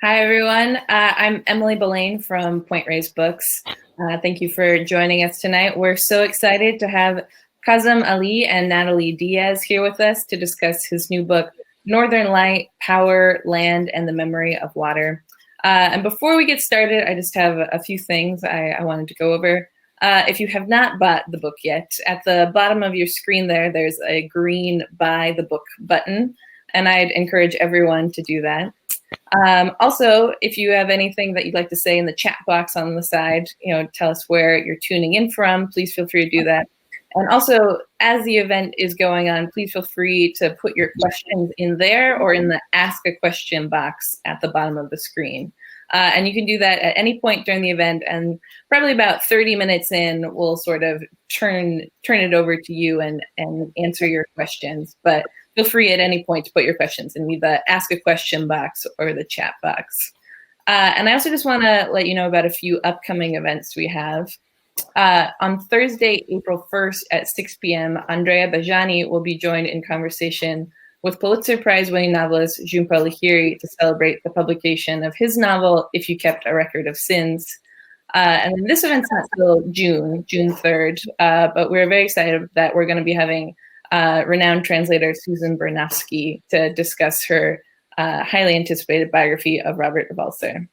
Hi, everyone. I'm Emily Belaine from Point Raised Books. Thank you for joining us tonight. We're so excited to have Kazim Ali and Natalie Diaz here with us to discuss his new book, Northern Light, Power, Land, and the Memory of Water. And before we get started, I just have a few things I wanted to go over. If you have not bought the book yet, at the bottom of your screen there's a green Buy the Book button, and I'd encourage everyone to do that. Also, if you have anything that you'd like to say in the chat box on the side, tell us where you're tuning in from, please feel free to do that. And also, as the event is going on, please feel free to put your questions in there or in the Ask a Question box at the bottom of the screen. And you can do that at any point during the event, and probably about 30 minutes in, we'll sort of turn it over to you and answer your questions. But feel free at any point to put your questions in the Ask a Question box or the chat box. And I also just want to let you know about a few upcoming events we have. On Thursday, April 1st at 6 p.m., Andrea Bajani will be joined in conversation with Pulitzer Prize-winning novelist Jenpeg to celebrate the publication of his novel, If You Kept a Record of Sins. And then this event's not till June 3rd, but we're very excited that we're going to be having renowned translator Susan Bernofsky to discuss her highly anticipated biography of Robert Balser.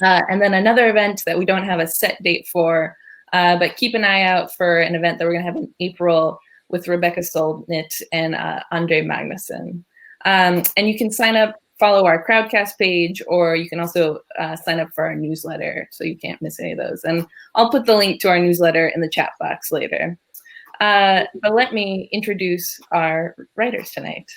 And then another event that we don't have a set date for, but keep an eye out for an event that we're going to have in April with Rebecca Solnit and Andre Magnuson. And you can sign up, follow our Crowdcast page, or you can also sign up for our newsletter so you can't miss any of those. And I'll put the link to our newsletter in the chat box later. But let me introduce our writers tonight.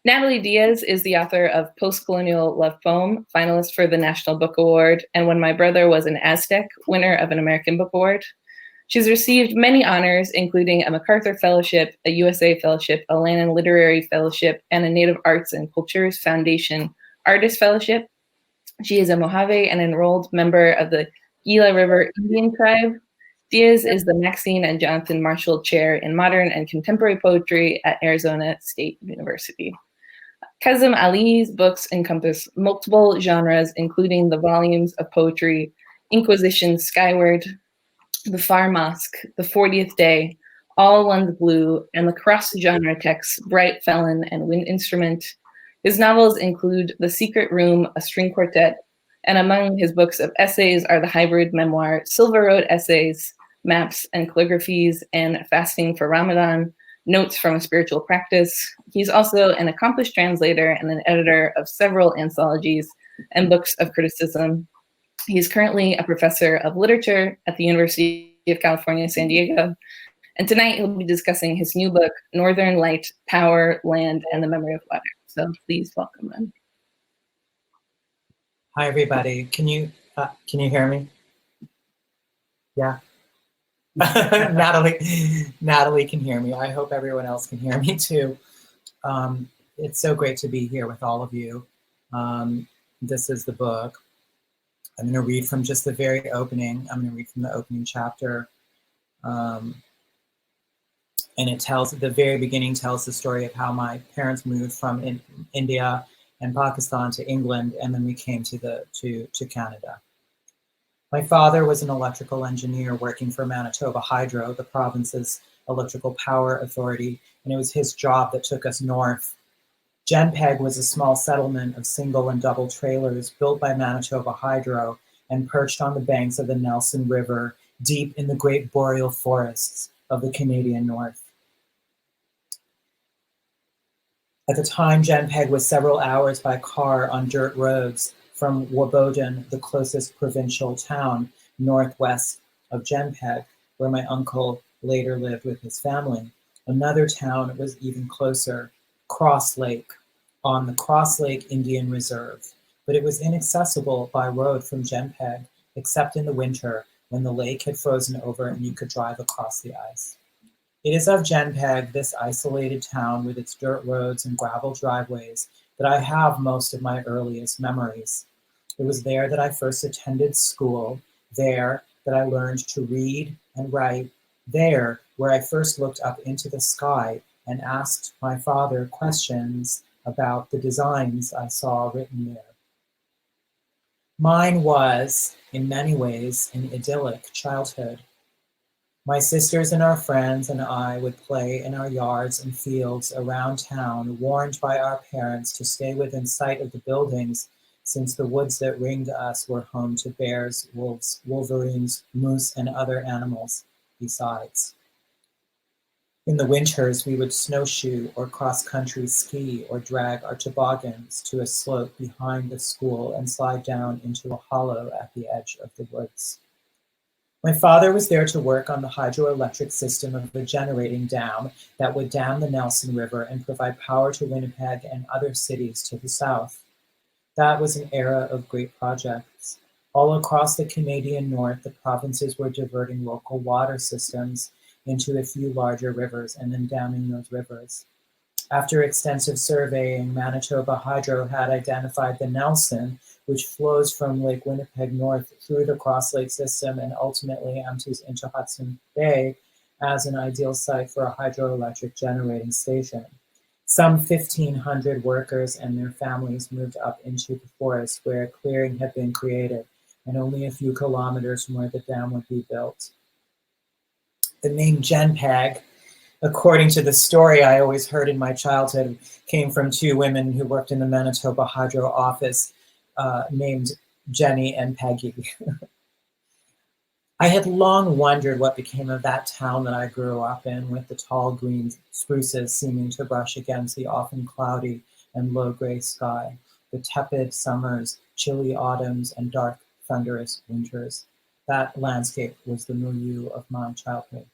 Natalie Diaz is the author of Postcolonial Love Poem, finalist for the National Book Award, and When My Brother Was an Aztec, winner of an American Book Award. She's received many honors, including a MacArthur Fellowship, a USA Fellowship, a Lannan Literary Fellowship, and a Native Arts and Cultures Foundation Artist Fellowship. She is a Mojave and enrolled member of the Gila River Indian Tribe. Diaz is the Maxine and Jonathan Marshall Chair in Modern and Contemporary Poetry at Arizona State University. Kazim Ali's books encompass multiple genres, including the volumes of poetry Inquisition Skyward, The Far Mosque, The 40th Day, All One's Blue, and the cross-genre texts Bright Felon and Wind Instrument. His novels include The Secret Room, a string quartet, and among his books of essays are the hybrid memoir Silver Road Essays, Maps and Calligraphies, and Fasting for Ramadan, Notes from a Spiritual Practice. He's also an accomplished translator and an editor of several anthologies and books of criticism. He's currently a professor of literature at the University of California, San Diego. And tonight he'll be discussing his new book, Northern Light, Power, Land, and the Memory of Water. So please welcome them. Hi, everybody. Can you hear me? Yeah. Natalie can hear me. I hope everyone else can hear me too. It's so great to be here with all of you. This is the book. I'm going to read from just the very opening. I'm going to read from the opening chapter. And it tells, the very beginning tells the story of how my parents moved from India and Pakistan to England, and then we came to Canada. My father was an electrical engineer working for Manitoba Hydro, the province's electrical power authority, and it was his job that took us north. Jenpeg was a small settlement of single and double trailers built by Manitoba Hydro and perched on the banks of the Nelson River, deep in the great boreal forests of the Canadian North. At the time, Jenpeg was several hours by car on dirt roads from Woboden, the closest provincial town northwest of Jenpeg, where my uncle later lived with his family. Another town was even closer, Cross Lake, on the Cross Lake Indian Reserve, but it was inaccessible by road from Jenpeg, except in the winter when the lake had frozen over and you could drive across the ice. It is of Jenpeg, this isolated town with its dirt roads and gravel driveways, that I have most of my earliest memories. It was there that I first attended school, there that I learned to read and write, there where I first looked up into the sky and asked my father questions about the designs I saw written there. Mine was, in many ways, an idyllic childhood. My sisters and our friends and I would play in our yards and fields around town, warned by our parents to stay within sight of the buildings, since the woods that ringed us were home to bears, wolves, wolverines, moose, and other animals besides. In the winters, we would snowshoe or cross-country ski or drag our toboggans to a slope behind the school and slide down into a hollow at the edge of the woods. My father was there to work on the hydroelectric system of a generating dam that would dam the Nelson River and provide power to Winnipeg and other cities to the south. That was an era of great projects. All across the Canadian North, the provinces were diverting local water systems into a few larger rivers and then damming those rivers. After extensive surveying, Manitoba Hydro had identified the Nelson, which flows from Lake Winnipeg north through the Cross Lake system and ultimately empties into Hudson Bay, as an ideal site for a hydroelectric generating station. Some 1,500 workers and their families moved up into the forest where a clearing had been created, and only a few kilometers from where the dam would be built. The name Jenpeg, according to the story I always heard in my childhood, came from two women who worked in the Manitoba Hydro office, named Jenny and Peggy. I had long wondered what became of that town that I grew up in, with the tall green spruces seeming to brush against the often cloudy and low gray sky, the tepid summers, chilly autumns, and dark, thunderous winters. That landscape was the milieu of my childhood.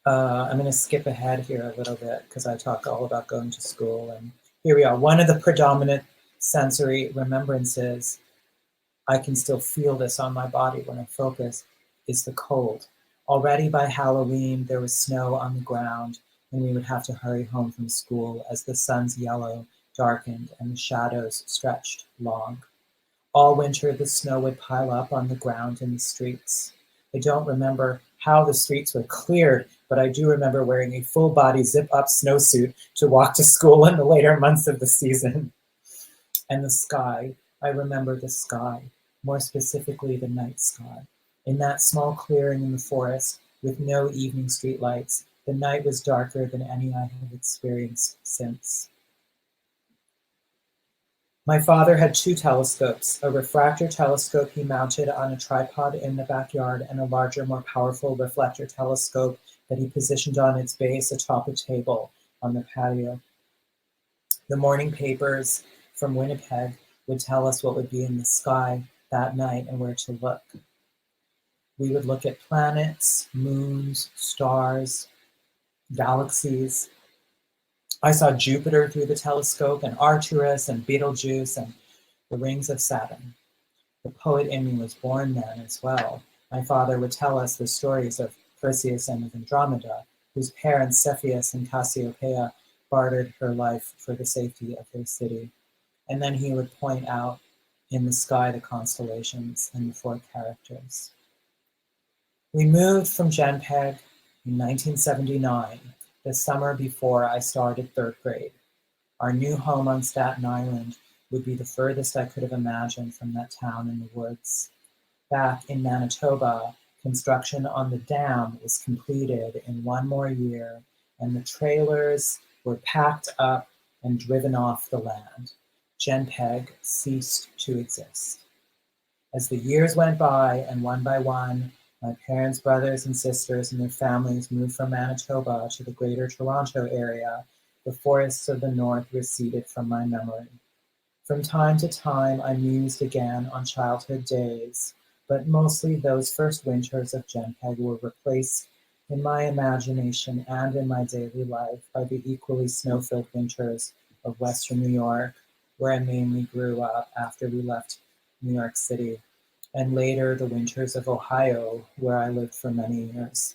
I'm going to skip ahead here a little bit because I talk all about going to school. And here we are. One of the predominant sensory remembrances, I can still feel this on my body when I focus, is the cold. Already by Halloween, there was snow on the ground, and we would have to hurry home from school as the sun's yellow darkened and the shadows stretched long. All winter, the snow would pile up on the ground in the streets. I don't remember how the streets were cleared, but I do remember wearing a full-body zip-up snowsuit to walk to school in the later months of the season. And the sky, I remember the sky, more specifically the night sky. In that small clearing in the forest, with no evening streetlights, the night was darker than any I have experienced since. My father had two telescopes, a refractor telescope he mounted on a tripod in the backyard, and a larger, more powerful reflector telescope that he positioned on its base atop a table on the patio. The morning papers from Winnipeg would tell us what would be in the sky that night and where to look. We would look at planets, moons, stars, galaxies. I saw Jupiter through the telescope, and Arcturus, and Betelgeuse, and the rings of Saturn. The poet in me was born then as well. My father would tell us the stories of Perseus and of Andromeda, whose parents, Cepheus and Cassiopeia, bartered her life for the safety of their city. And then he would point out in the sky the constellations and the four characters. We moved from Jenpeg in 1979, the summer before I started third grade. Our new home on Staten Island would be the furthest I could have imagined from that town in the woods. Back in Manitoba, construction on the dam was completed in one more year, and the trailers were packed up and driven off the land. Jenpeg ceased to exist. As the years went by, and one by one, my parents, brothers, and sisters and their families moved from Manitoba to the Greater Toronto area, the forests of the north receded from my memory. From time to time, I mused again on childhood days, but mostly those first winters of Jenpeg were replaced in my imagination and in my daily life by the equally snow-filled winters of Western New York, where I mainly grew up after we left New York City, and later the winters of Ohio, where I lived for many years.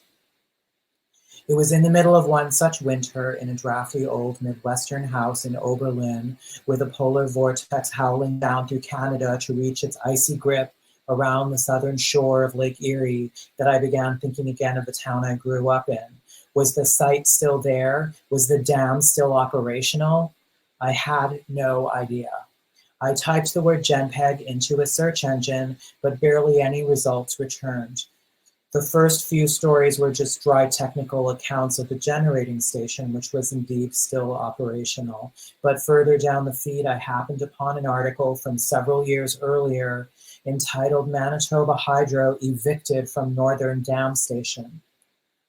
It was in the middle of one such winter in a drafty old Midwestern house in Oberlin, with a polar vortex howling down through Canada to reach its icy grip around the southern shore of Lake Erie, that I began thinking again of the town I grew up in. Was the site still there? Was the dam still operational? I had no idea. I typed the word Jenpeg into a search engine, but barely any results returned. The first few stories were just dry technical accounts of the generating station, which was indeed still operational. But further down the feed, I happened upon an article from several years earlier entitled Manitoba Hydro Evicted from Northern Dam Station.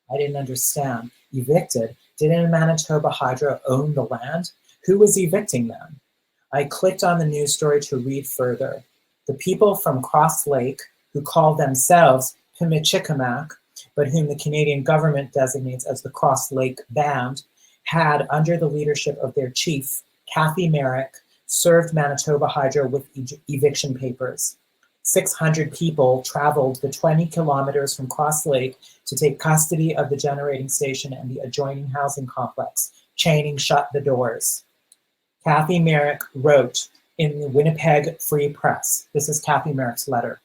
I didn't understand. Evicted? Didn't Manitoba Hydro own the land? Who was evicting them? I clicked on the news story to read further. The people from Cross Lake, who call themselves Pimichikamak, but whom the Canadian government designates as the Cross Lake Band, had, under the leadership of their chief, Kathy Merrick, served Manitoba Hydro with eviction papers. 600 people traveled the 20 kilometers from Cross Lake to take custody of the generating station and the adjoining housing complex, chaining shut the doors. Kathy Merrick wrote in the Winnipeg Free Press, this is Kathy Merrick's letter,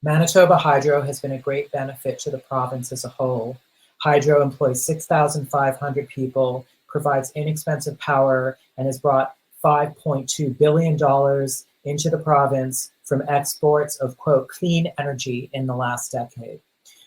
Manitoba Hydro has been a great benefit to the province as a whole. Hydro employs 6,500 people, provides inexpensive power, and has brought $5.2 billion into the province from exports of, quote, clean energy in the last decade.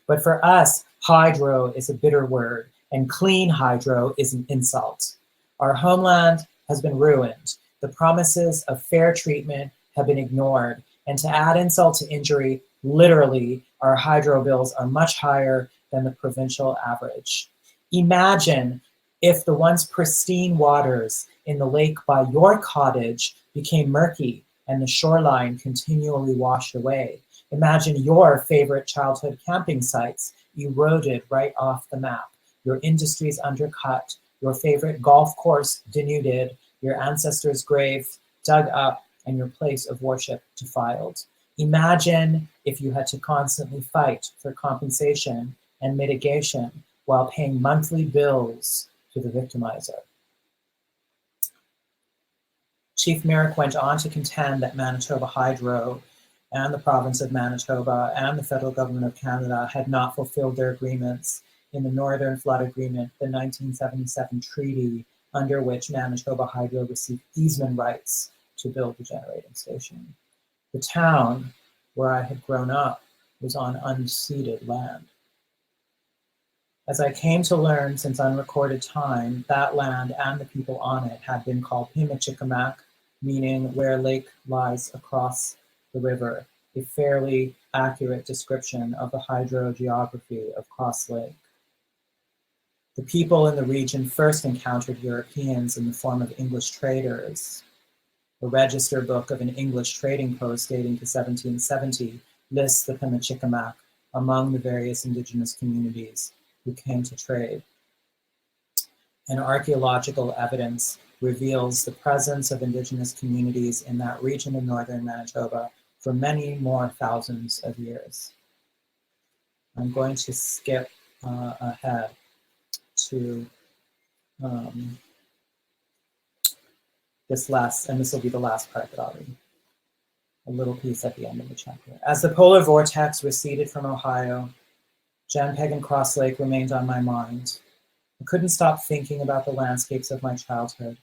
But for us, hydro is a bitter word, and clean hydro is an insult. Our homeland has been ruined. The promises of fair treatment have been ignored. And to add insult to injury, literally, our hydro bills are much higher than the provincial average. Imagine if the once pristine waters in the lake by your cottage became murky and the shoreline continually washed away. Imagine your favorite childhood camping sites eroded right off the map, your industries undercut, your favorite golf course denuded, your ancestors' grave dug up, and your place of worship defiled. Imagine if you had to constantly fight for compensation and mitigation while paying monthly bills to the victimizer. Chief Merrick went on to contend that Manitoba Hydro and the province of Manitoba and the federal government of Canada had not fulfilled their agreements in the Northern Flood Agreement, the 1977 treaty under which Manitoba Hydro received easement rights to build the generating station. The town where I had grown up was on unceded land. As I came to learn since unrecorded time, that land and the people on it had been called Pimichikamak, meaning where lake lies across the river, a fairly accurate description of the hydrogeography of Cross Lake. The people in the region first encountered Europeans in the form of English traders. The register book of an English trading post dating to 1770 lists the Pimichikamak among the various indigenous communities who came to trade. And archaeological evidence reveals the presence of indigenous communities in that region of northern Manitoba for many more thousands of years. I'm going to skip ahead to this will be the last part that I'll read. A little piece at the end of the chapter. As the polar vortex receded from Ohio, Jenpeg and Cross Lake remained on my mind. I couldn't stop thinking about the landscapes of my childhood.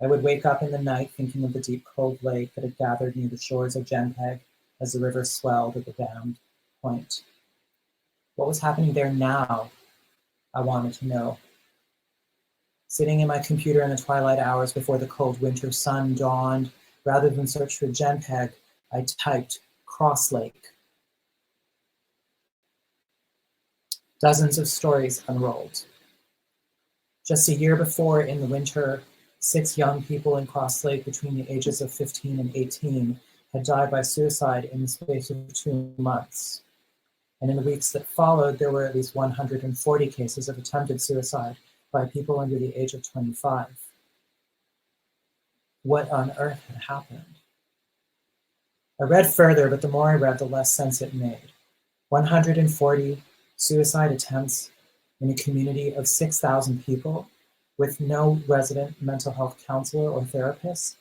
I would wake up in the night thinking of the deep, cold lake that had gathered near the shores of Jenpeg as the river swelled at the dammed point. What was happening there now? I wanted to know. Sitting in my computer in the twilight hours before the cold winter sun dawned, rather than search for Jenpeg, I typed Cross Lake. Dozens of stories unrolled. Just a year before, in the winter, 6 young people in Cross Lake between the ages of 15 and 18 had died by suicide in the space of 2 months. And in the weeks that followed, there were at least 140 cases of attempted suicide by people under the age of 25. What on earth had happened? I read further, but the more I read, the less sense it made. 140 suicide attempts in a community of 6,000 people with no resident mental health counselor or therapist.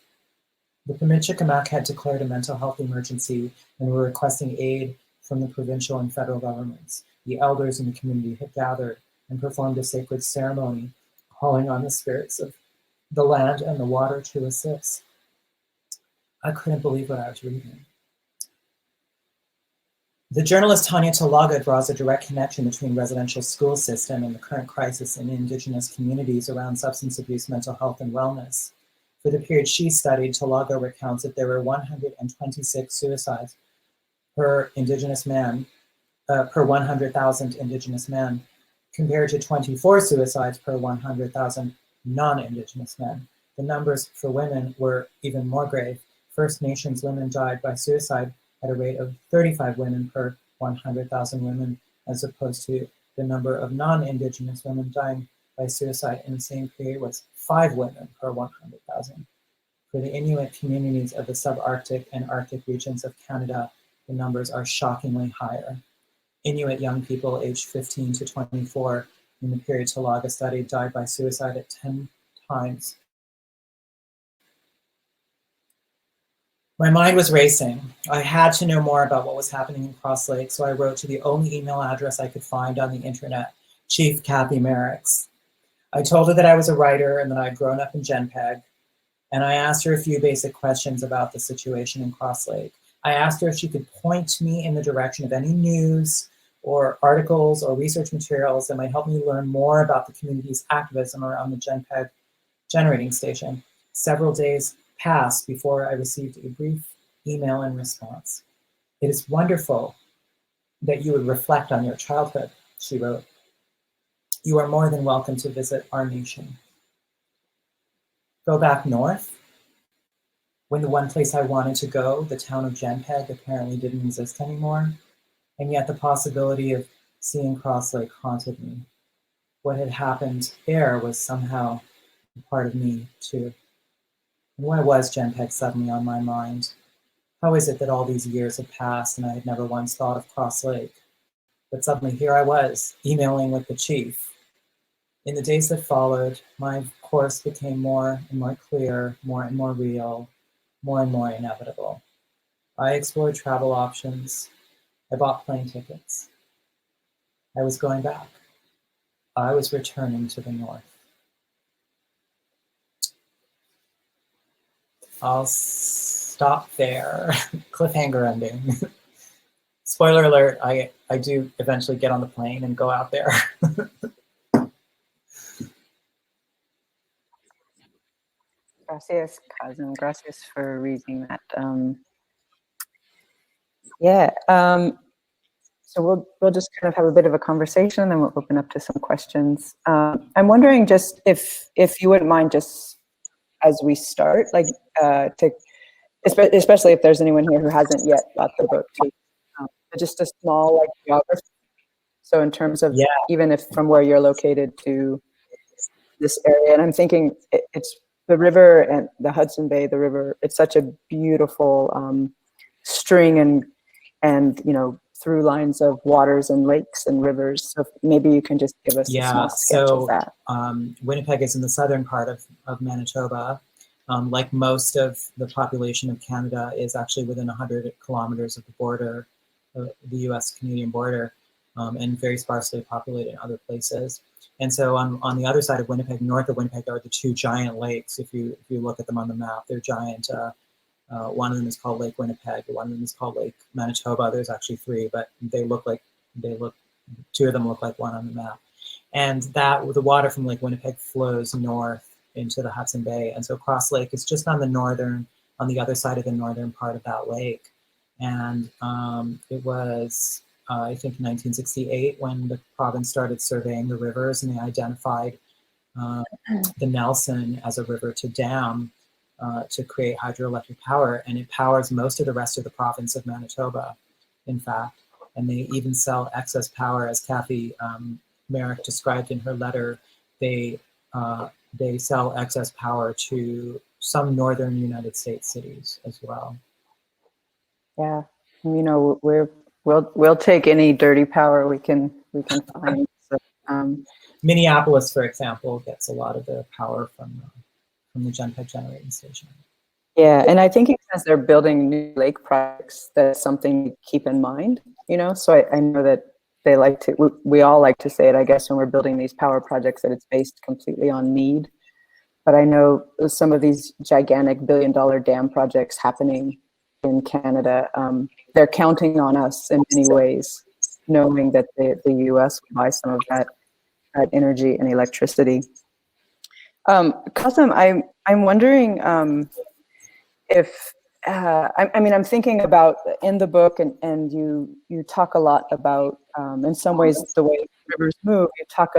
The Pimichikamak had declared a mental health emergency and were requesting aid from the provincial and federal governments. The elders in the community had gathered and performed a sacred ceremony, calling on the spirits of the land and the water to assist. I couldn't believe what I was reading. The journalist Tanya Talaga draws a direct connection between residential school system and the current crisis in Indigenous communities around substance abuse, mental health, and wellness. For the period she studied, Talaga recounts that there were 126 suicides per Indigenous man, per 100,000 Indigenous men, compared to 24 suicides per 100,000 non-Indigenous men. The numbers for women were even more grave. First Nations women died by suicide at a rate of 35 women per 100,000 women, as opposed to the number of non-Indigenous women dying by suicide in the same period was 5 women per 100,000. For the Inuit communities of the subarctic and Arctic regions of Canada, the numbers are shockingly higher. Inuit young people aged 15 to 24 in the period Talaga studied died by suicide at 10 times. My mind was racing. I had to know more about what was happening in Cross Lake, so I wrote to the only email address I could find on the internet, Chief Kathy Merricks. I told her that I was a writer and that I'd grown up in Jenpeg, and I asked her a few basic questions about the situation in Cross Lake. I asked her if she could point me in the direction of any news or articles or research materials that might help me learn more about the community's activism around the Jenpeg generating station. Several days passed before I received a brief email in response. It is wonderful that you would reflect on your childhood, she wrote. You are more than welcome to visit our nation. Go back north? When the one place I wanted to go, the town of Jenpeg, apparently didn't exist anymore, and yet the possibility of seeing Cross Lake haunted me. What had happened there was somehow a part of me too. And why was Jenpeg suddenly on my mind? How is it that all these years had passed and I had never once thought of Cross Lake? But suddenly here I was, emailing with the chief. In the days that followed, my course became more and more clear, more and more real, more and more inevitable. I explored travel options. I bought plane tickets. I was going back. I was returning to the north. I'll stop there. Cliffhanger ending. Spoiler alert, I do eventually get on the plane and go out there. Gracias, Kazim. Gracias for reading that. So we'll just kind of have a bit of a conversation, and then we'll open up to some questions. I'm wondering just if you wouldn't mind, just as we start, like especially if there's anyone here who hasn't yet got the book, too, just a small like geography. So in terms of even if from where you're located to this area, and I'm thinking it's the river and the Hudson Bay, the river. It's such a beautiful string and through lines of waters and lakes and rivers. So maybe you can just give us a small sketch of that. Winnipeg is in the southern part of Manitoba. Like most of the population of Canada is actually within 100 kilometers of the border, the US-Canadian border, and very sparsely populated in other places. And so on the other side of Winnipeg, north of Winnipeg, are the two giant lakes. If you look at them on the map, they're giant. One of them is called Lake Winnipeg. One of them is called Lake Manitoba. There's actually 3, but two of them look like one on the map. And the water from Lake Winnipeg flows north into the Hudson Bay. And so Cross Lake is just on the other side of the northern part of that lake. And it was, I think, 1968 when the province started surveying the rivers, and they identified the Nelson as a river to dam to create hydroelectric power, and it powers most of the rest of the province of Manitoba, in fact. And they even sell excess power, as Kathy Merrick described in her letter. They sell excess power to some northern United States cities as well. Yeah, we'll take any dirty power we can find. So, Minneapolis, for example, gets a lot of their power from the Jenpeg generating station. Yeah, and I think as they're building new lake projects, that's something to keep in mind. So I know that they like to. We all like to say it, I guess, when we're building these power projects, that it's based completely on need. I know some of these gigantic billion-dollar dam projects happening in Canada, they're counting on us in many ways, knowing that the US will buy some of that energy and electricity. Kazim, I'm wondering if I mean, I'm thinking about in the book, and you talk a lot about in some ways the way rivers move. You talk,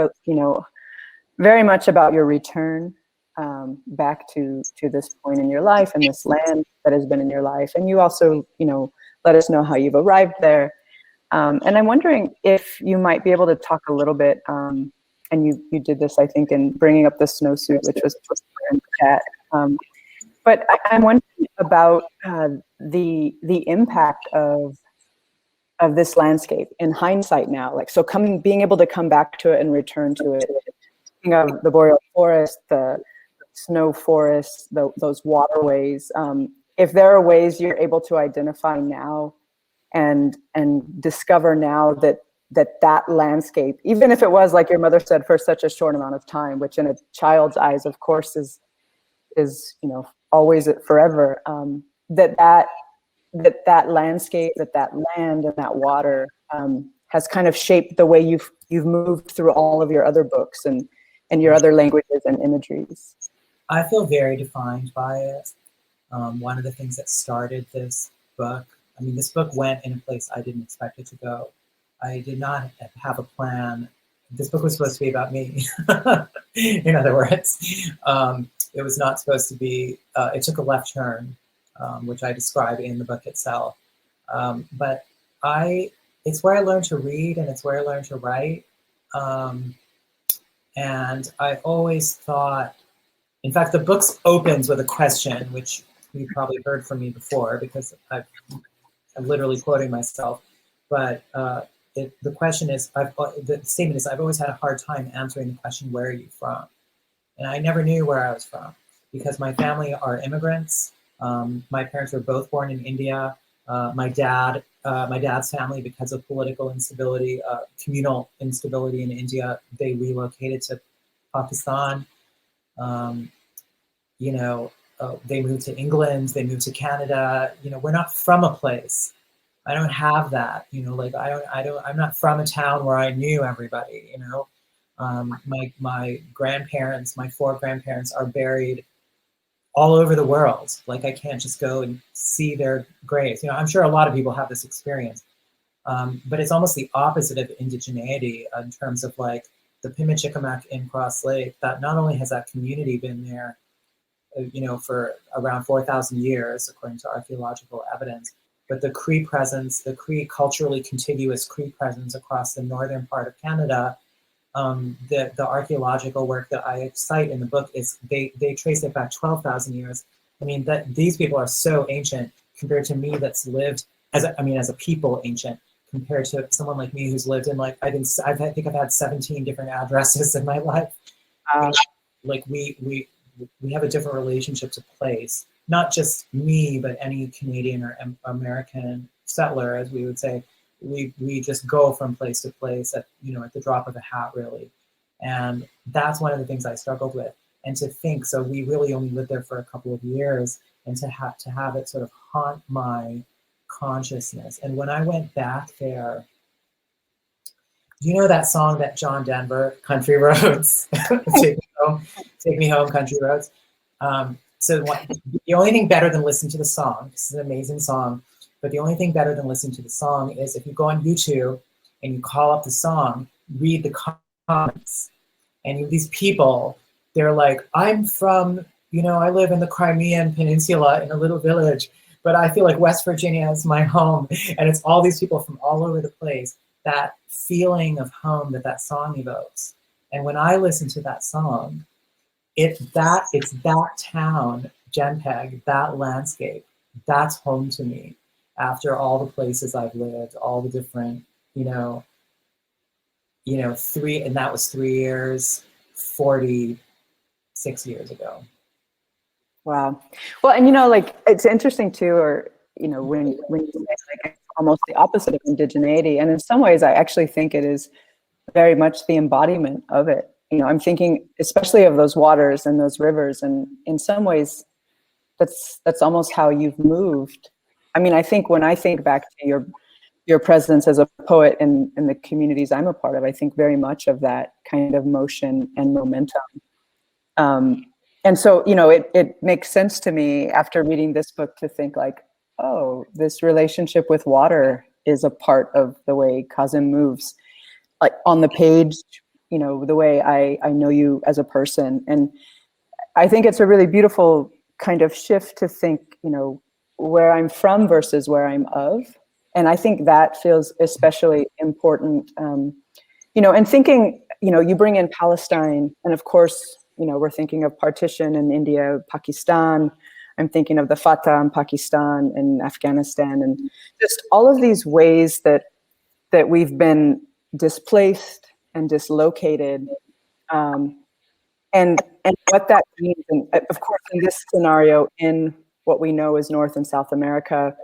very much about your return back to this point in your life and this land that has been in your life, and you also let us know how you've arrived there. And I'm wondering if you might be able to talk a little bit. And you did this, I think, in bringing up the snowsuit, which was in the chat. But I'm wondering about the impact of this landscape in hindsight now. Like, so being able to come back to it and return to it. Thinking of the boreal forest, the snow forests, those waterways. If there are ways you're able to identify now and discover now that landscape, even if it was, like your mother said, for such a short amount of time, which in a child's eyes, of course, is always forever, that landscape, that land and that water has kind of shaped the way you've moved through all of your other books and your other languages and imageries. I feel very defined by it. One of the things that started this book, I mean, this book went in a place I didn't expect it to go. I did not have a plan. This book was supposed to be about me, in other words. It was not supposed to be, it took a left turn, which I describe in the book itself. But it's where I learned to read and it's where I learned to write. And I always thought, in fact, the book opens with a question, which you've probably heard from me before because I'm literally quoting myself. But the question is, the statement is, I've always had a hard time answering the question, where are you from? And I never knew where I was from because my family are immigrants. My parents were both born in India. My dad's family, because of political instability, communal instability in India, they relocated to Pakistan. They moved to England, they moved to Canada. We're not from a place. I don't have that, I'm not from a town where I knew everybody, my grandparents, my 4 grandparents are buried all over the world. Like, I can't just go and see their graves. I'm sure a lot of people have this experience, but it's almost the opposite of indigeneity in terms of like the Pimicikamak in Cross Lake, that not only has that community been there, for around 4,000 years, according to archaeological evidence, but the Cree presence, the Cree culturally contiguous Cree presence across the northern part of Canada, the archaeological work that I cite in the book is they trace it back 12,000 years. I mean, that these people are so ancient compared to me that's lived as a people ancient compared to someone like me who's lived in like, I think I've had 17 different addresses in my life. Like we have a different relationship to place. Not just me, but any Canadian or American settler, as we would say, we just go from place to place at the drop of a hat, really. And that's one of the things I struggled with. And to think, so we really only lived there for a couple of years, and to have it sort of haunt my consciousness. And when I went back there, that song that John Denver, Country Roads, take me home, Country Roads. So the only thing better than listening to the song, this is an amazing song, but the only thing better than listening to the song is if you go on YouTube and you call up the song, read the comments. And these people, they're like, I'm from, I live in the Crimean Peninsula in a little village, but I feel like West Virginia is my home. And it's all these people from all over the place, that feeling of home that song evokes. And when I listen to that song, it's that town, Jenpeg, that landscape, that's home to me after all the places I've lived, all the different, and that was 3 years, 46 years ago. Wow. Well, and it's interesting too, or when you say like almost the opposite of indigeneity, and in some ways I actually think it is very much the embodiment of it. I'm thinking especially of those waters and those rivers, and in some ways, that's almost how you've moved. I mean, I think when I think back to your presence as a poet in the communities I'm a part of, I think very much of that kind of motion and momentum. And so, it makes sense to me after reading this book to think like, oh, this relationship with water is a part of the way Kazim moves, like on the page, the way I know you as a person. And I think it's a really beautiful kind of shift to think, where I'm from versus where I'm of. And I think that feels especially important, and thinking, you bring in Palestine, and of course, we're thinking of partition in India, Pakistan. I'm thinking of the Fatah in Pakistan and Afghanistan, and just all of these ways that we've been displaced and dislocated, and what that means. And of course, in this scenario, in what we know as North and South America,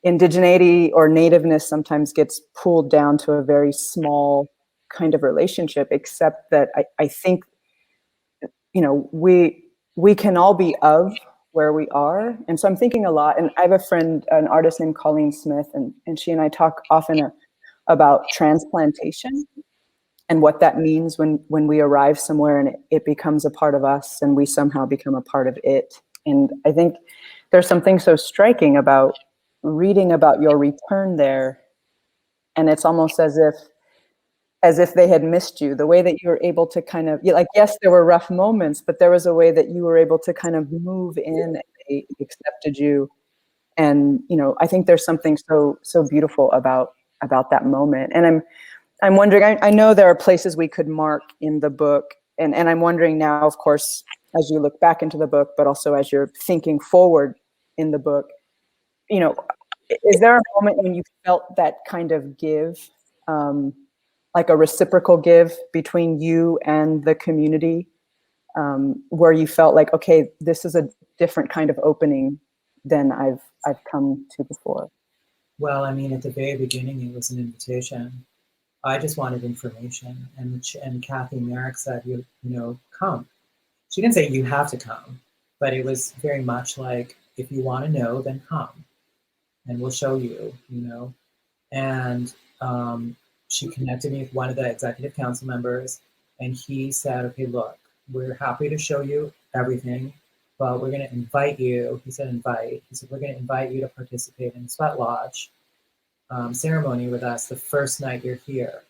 indigeneity or nativeness sometimes gets pulled down to a very small kind of relationship, except that I think, we can all be of where we are. And so I'm thinking a lot, and I have a friend, an artist named Colleen Smith, and she and I talk often about transplantation and what that means when we arrive somewhere and it becomes a part of us and we somehow become a part of it. And I think there's something so striking about reading about your return there. And it's almost as if they had missed you, the way that you were able to kind of, like, yes, there were rough moments, but there was a way that you were able to kind of move in and they accepted you. And, I think there's something so beautiful about that moment. And I'm wondering, I know there are places we could mark in the book, and I'm wondering now, of course, as you look back into the book, but also as you're thinking forward in the book, is there a moment when you felt that kind of give, like a reciprocal give between you and the community, where you felt like, okay, this is a different kind of opening than I've come to before? Well, I mean, at the very beginning, it was an invitation. I just wanted information, and Kathy Merrick said, come. She didn't say you have to come, but it was very much like, if you want to know, then come, and we'll show you, And she connected me with one of the executive council members, and he said, okay, look, we're happy to show you everything, but we're going to invite you. He said invite. He said, we're going to invite you to participate in the Sweat Lodge ceremony with us the first night you're here.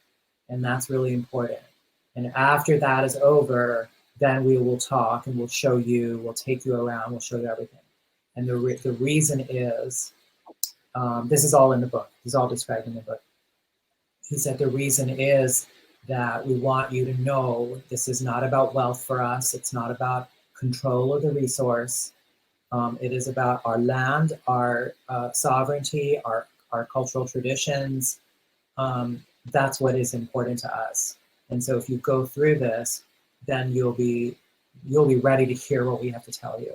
And that's really important. And after that is over, then we will talk and we'll show you, we'll take you around, we'll show you everything. And the reason is, this is all in the book. This is all described in the book. He said the reason is that we want you to know this is not about wealth for us. It's not about control of the resource. It is about our land, our sovereignty, our cultural traditions. That's what is important to us. And so if you go through this, then you'll be ready to hear what we have to tell you.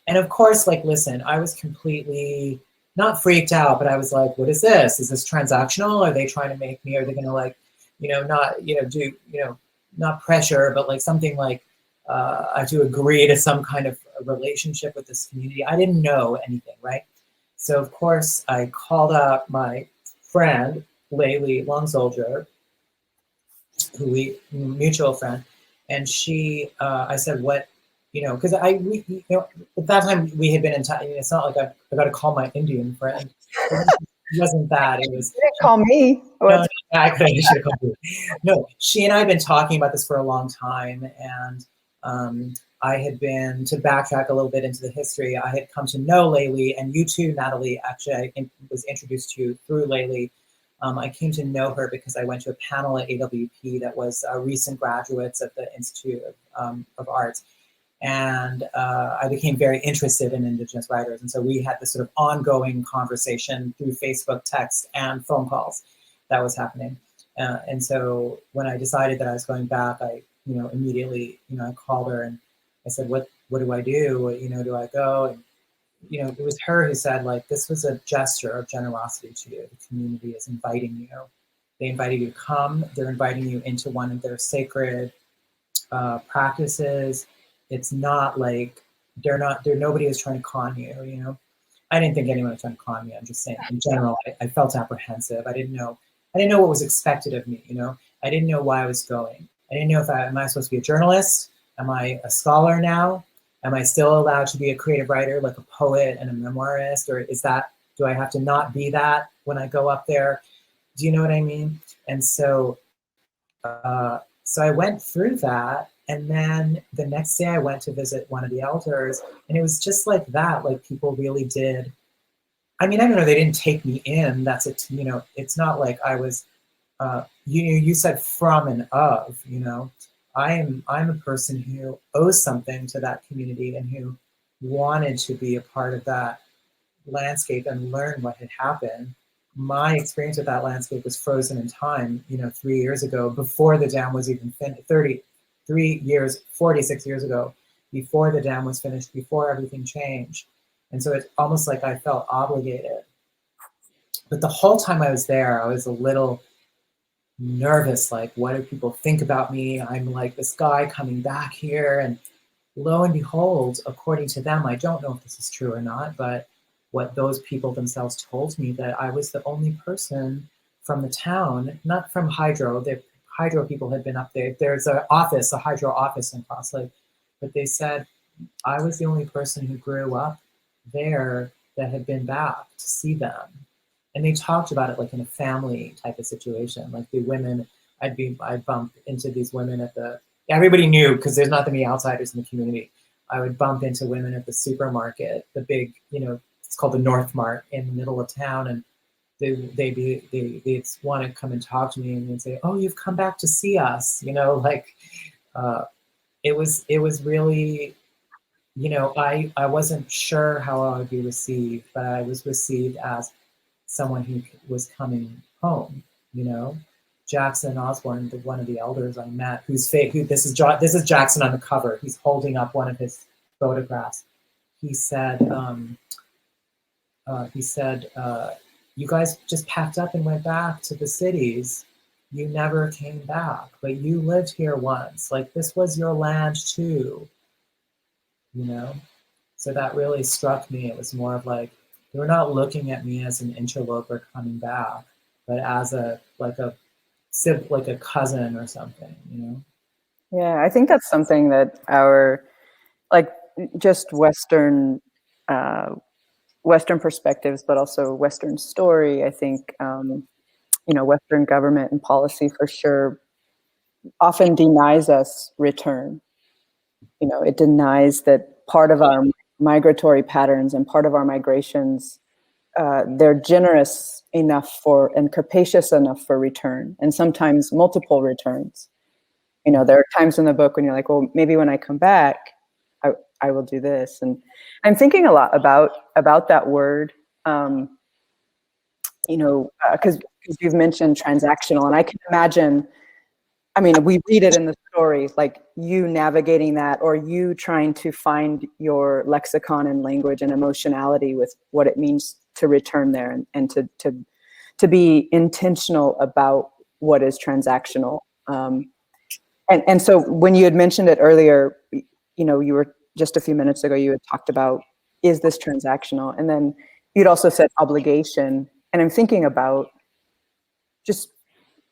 And of course, like, listen, I was completely not freaked out, but I was like, what is this? Is this transactional? Are they trying to make me, are they gonna like, not, do, not pressure, but like something like, I have to agree to some kind of relationship with this community. I didn't know anything, right? So of course I called up my friend, Laylee Long Soldier, mutual friend, and she, I said, what, because at that time we had been in touch. It's not like I got to call my Indian friend. It wasn't that. It was. You didn't call me. No, I should have called you. No, she and I had been talking about this for a long time, and I had been, to backtrack a little bit into the history, I had come to know Laylee, and you too, Natalie. Actually, I was introduced to you through Laylee. I came to know her because I went to a panel at AWP that was recent graduates of the Institute of Arts. And I became very interested in Indigenous writers. And so we had this sort of ongoing conversation through Facebook text and phone calls that was happening. And so when I decided that I was going back, I, immediately, I called her and I said, what do I do? Do I go? And, it was her who said, like, this was a gesture of generosity to you. The community is inviting you. They invited you to come. They're inviting you into one of their sacred practices. It's not like nobody is trying to con you, you know. I didn't think anyone was trying to con me. I'm just saying, in general, I felt apprehensive. I didn't know what was expected of me, you know. I didn't know why I was going. I didn't know if am I supposed to be a journalist? Am I a scholar now? Am I still allowed to be a creative writer, like a poet and a memoirist? Or do I have to not be that when I go up there? Do you know what I mean? And so, so I went through that. And then the next day I went to visit one of the elders, and it was just like that. Like, people really did. I mean, I don't know, they didn't take me in. That's it, you know, it's not like I was, you said from and of, you know. I'm a person who owes something to that community and who wanted to be a part of that landscape and learn what had happened. My experience with that landscape was frozen in time, you know, 3 years ago, before the dam was even finished, 46 years ago, before the dam was finished, before everything changed. And so it's almost like I felt obligated. But the whole time I was there, I was a little nervous, like, what do people think about me? I'm like this guy coming back here, and lo and behold, according to them, I don't know if this is true or not, but what those people themselves told me, that I was the only person from the town, not from Hydro. The Hydro people had been up there. There's a Hydro office in Cross Lake, but they said I was the only person who grew up there that had been back to see them. And they talked about it like in a family type of situation. Like, the women, I'd bump into these women everybody knew, because there's not that many outsiders in the community. I would bump into women at the supermarket, the big, you know, it's called the North Mart in the middle of town. And they'd want to come and talk to me, and they'd say, oh, you've come back to see us. You know, like, it was really, you know, I wasn't sure how I would be received, but I was received as someone who was coming home, you know. Jackson Osborne, one of the elders I met, this is Jackson on the cover. He's holding up one of his photographs. He said, you guys just packed up and went back to the cities. You never came back, but you lived here once. Like, this was your land too, you know? So that really struck me. It was more of like, they were not looking at me as an interloper coming back, but as a cousin or something, you know? Yeah, I think that's something that our, like, just Western perspectives, but also Western story, I think, you know, Western government and policy for sure often denies us return. You know, it denies that part of our migratory patterns and part of our migrations, they're generous enough and capacious enough for return, and sometimes multiple returns. You know, there are times in the book when you're like, well, maybe when I come back, I will do this. And I'm thinking a lot about that word, you know, because you've mentioned transactional, and I can imagine, I mean, we read it in the story, like you navigating that, or you trying to find your lexicon and language and emotionality with what it means to return there, and to be intentional about what is transactional. And so when you had mentioned it earlier, you know, you were just a few minutes ago, you had talked about, is this transactional? And then you'd also said obligation. And I'm thinking about just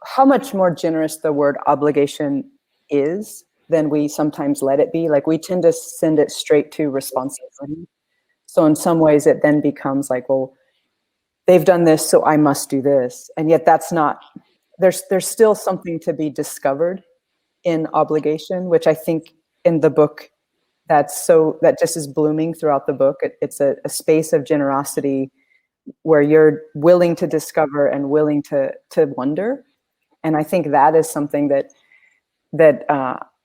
how much more generous the word obligation is than we sometimes let it be. Like, we tend to send it straight to responsibility. So in some ways it then becomes like, well, they've done this, so I must do this. And yet that's not, there's still something to be discovered in obligation, which I think in the book, that just is blooming throughout the book. It's a space of generosity where you're willing to discover and willing to wonder. And I think that is something that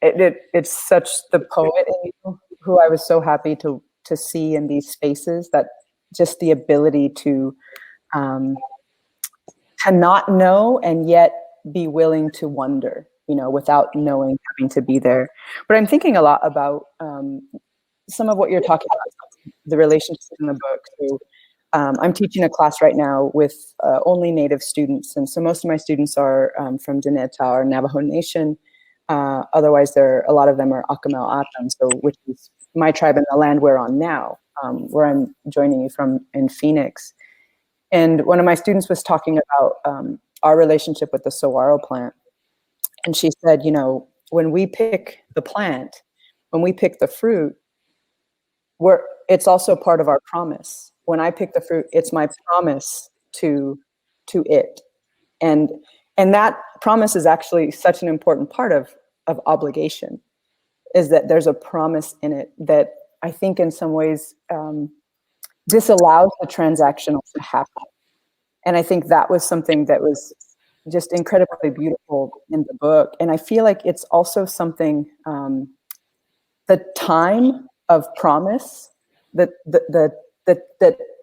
it's such the poet in you, who I was so happy to see in these spaces, that just the ability to not know and yet be willing to wonder, you know, without knowing, having to be there. But I'm thinking a lot about some of what you're talking about, the relationships in the book. So I'm teaching a class right now with only Native students. And so most of my students are from Dinétah or Navajo Nation. Otherwise, a lot of them are Akamel Atam, so which is my tribe and the land we're on now, where I'm joining you from in Phoenix. And one of my students was talking about our relationship with the saguaro plant. And she said, you know, when we pick the plant, when we pick the fruit, it's also part of our promise. When I pick the fruit, it's my promise to it. And that promise is actually such an important part of obligation, is that there's a promise in it that I think in some ways disallows the transactional to happen. And I think that was something that was just incredibly beautiful in the book. And I feel like it's also something, the time of promise, that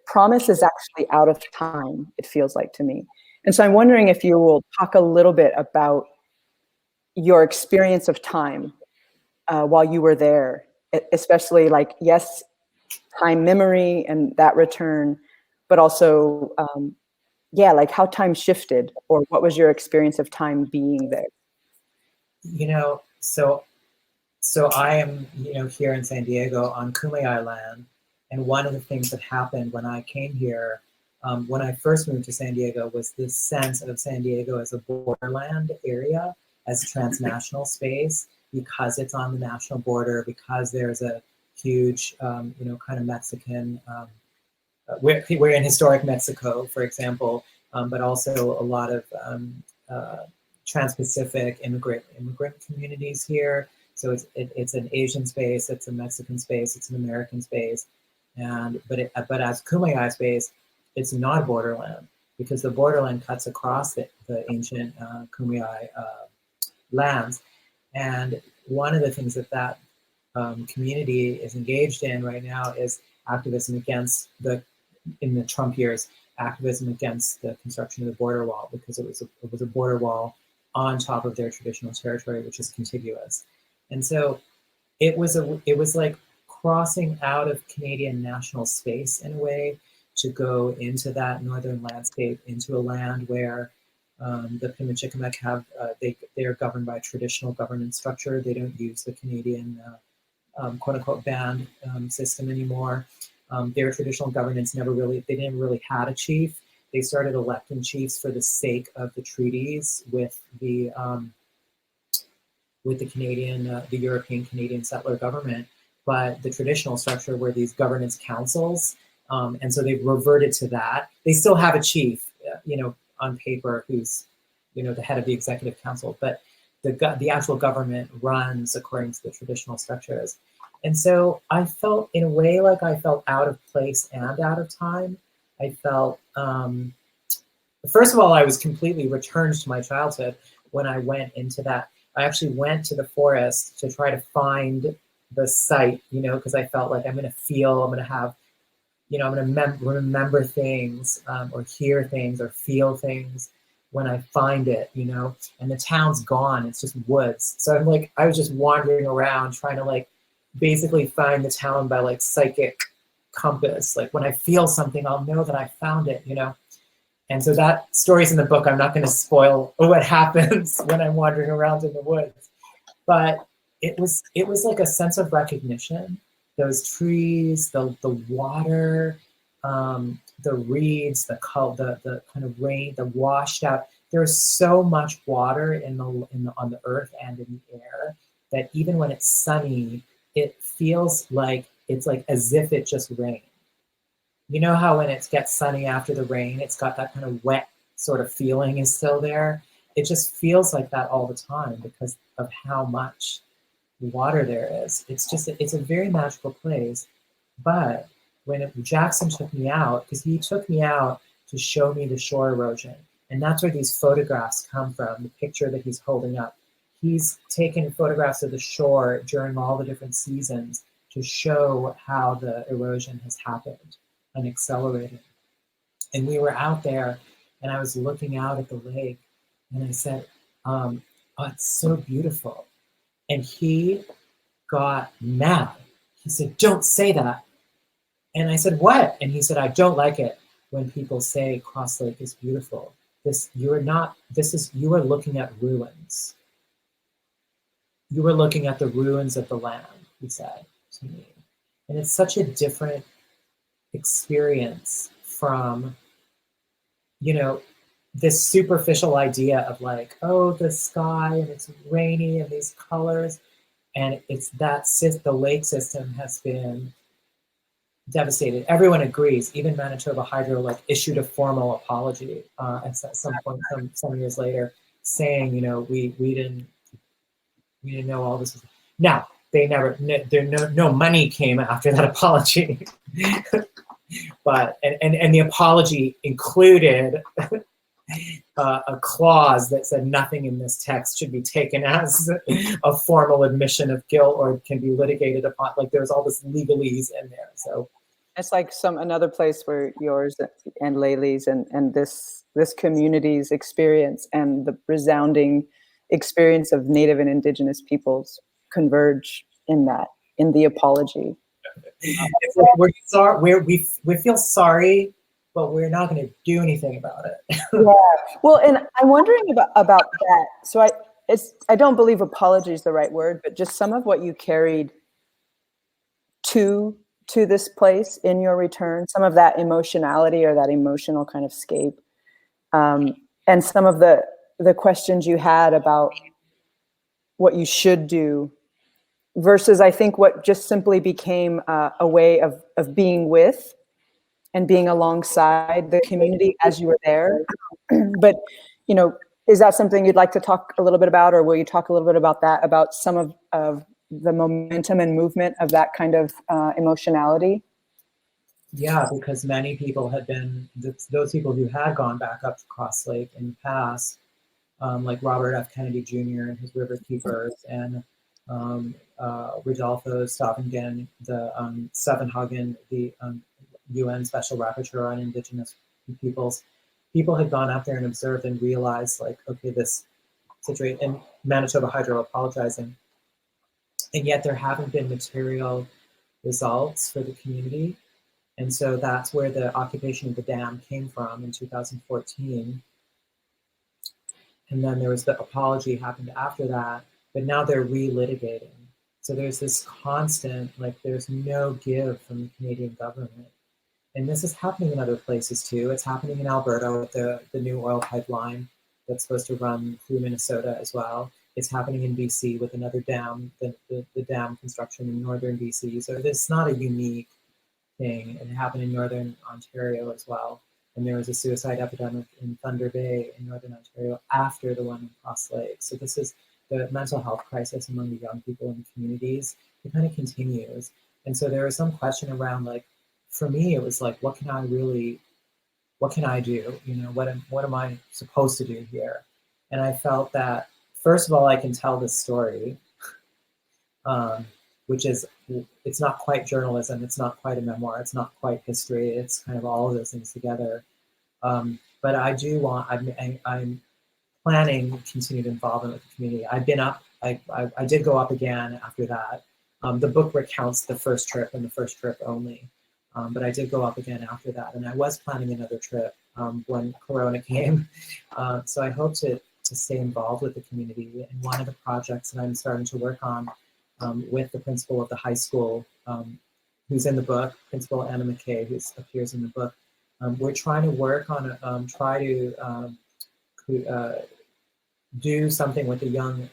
promise is actually out of time, it feels like to me. And so I'm wondering if you will talk a little bit about your experience of time while you were there, especially like, yes, time memory and that return, but also, yeah, like how time shifted, or what was your experience of time being there? You know, so I am, you know, here in San Diego on Kumeyaay land, and one of the things that happened when I came here, when I first moved to San Diego, was this sense of San Diego as a borderland area, as transnational space, because it's on the national border, because there's a huge, you know, kind of Mexican, we're in historic Mexico, for example, but also a lot of trans-Pacific immigrant communities here. So it's an Asian space, it's a Mexican space, it's an American space, but as Kumeyaay space, it's not borderland, because the borderland cuts across the ancient Kumeyaay lands. And one of the things that community is engaged in right now is activism against in the Trump years, activism against the construction of the border wall, because it was a border wall on top of their traditional territory, which is contiguous. And so it was like crossing out of Canadian national space in a way to go into that northern landscape, into a land where the Pimicikamek have, they are governed by a traditional governance structure. They don't use the Canadian quote unquote band system anymore. Their traditional governance they didn't really had a chief. They started electing chiefs for the sake of the treaties with the Canadian, the European Canadian settler government. But the traditional structure were these governance councils, and so they've reverted to that. They still have a chief, you know, on paper, who's, you know, the head of the executive council, but the actual government runs according to the traditional structures. And so I felt, in a way, like I felt out of place and out of time. I felt, first of all, I was completely returned to my childhood when I went into that. I actually went to the forest to try to find the site, you know, because I felt like I'm going to have, you know, I'm going to remember things or hear things or feel things when I find it, you know, and the town's gone. It's just woods. So I was just wandering around trying to like basically find the town by like psychic compass. Like when I feel something, I'll know that I found it, you know? And so that story's in the book. I'm not going to spoil what happens when I'm wandering around in the woods, but it was like a sense of recognition. Those trees, the water, the reeds, the kind of rain, the washed out. There's so much water on the earth and in the air that even when it's sunny, it feels like it's like as if it just rained. You know how when it gets sunny after the rain, it's got that kind of wet sort of feeling is still there. It just feels like that all the time because of how much water there is. It's a very magical place. But when Jackson took me out, because he took me out to show me the shore erosion, and that's where these photographs come from, the picture that he's holding up. He's taken photographs of the shore during all the different seasons to show how the erosion has happened and accelerated. And we were out there, and I was looking out at the lake, and I said, oh, it's so beautiful. And he got mad. He said, don't say that. And I said, what? And he said, I don't like it when people say Cross Lake is beautiful. You are looking at ruins. you were looking at the ruins of the land, he said to me. And it's such a different experience from, you know, this superficial idea of like, oh, the sky and it's rainy and these colors. And it's that the lake system has been devastated. Everyone agrees. Even Manitoba Hydro issued a formal apology at some point, some years later, saying, you know, we didn't know all this. Now they never. No money came after that apology, but and the apology included a clause that said nothing in this text should be taken as a formal admission of guilt or can be litigated upon. Like there's all this legalese in there. So it's like another place where yours and Laylee's and this community's experience and the resounding experience of Native and Indigenous peoples converge in the apology. We're sorry. We feel sorry, but we're not going to do anything about it. Yeah. Well, and I'm wondering about that. So I don't believe apology is the right word, but just some of what you carried to this place in your return, some of that emotionality or that emotional kind of scape, and some of the questions you had about what you should do versus I think what just simply became a way of being with and being alongside the community as you were there. But, you know, is that something you'd like to talk a little bit about, or will you talk a little bit about that, about some of the momentum and movement of that kind of emotionality? Yeah, because many people had been, those people who had gone back up to Cross Lake in the past, like Robert F. Kennedy Jr. and his River Keepers, and Rodolfo Stavingen, the Sevenhagen, the UN Special Rapporteur on Indigenous peoples. People had gone up there and observed and realized, like, okay, this situation, and Manitoba Hydro apologizing, and yet there haven't been material results for the community. And so that's where the occupation of the dam came from in 2014. And then there was the apology happened after that, but now they're relitigating. So there's this constant, like there's no give from the Canadian government. And this is happening in other places too. It's happening in Alberta with the new oil pipeline that's supposed to run through Minnesota as well. It's happening in BC with another dam, the dam construction in northern BC. So it's not a unique thing. It happened in northern Ontario as well. And there was a suicide epidemic in Thunder Bay in northern Ontario after the one in Cross Lake. So this is the mental health crisis among the young people in the communities. It kind of continues. And so there was some question around, like, for me, it was like, what can I do? You know, what am I supposed to do here? And I felt that, first of all, I can tell this story, which is, it's not quite journalism, it's not quite a memoir, it's not quite history, it's kind of all of those things together. But I do want, I'm planning continued involvement with the community. I've been up, I did go up again after that. The book recounts the first trip and the first trip only. But I did go up again after that. And I was planning another trip when Corona came. So I hope to stay involved with the community. And one of the projects that I'm starting to work on with the principal of the high school, who's in the book, Principal Anna McKay, who appears in the book, we're trying to work on, do something with the young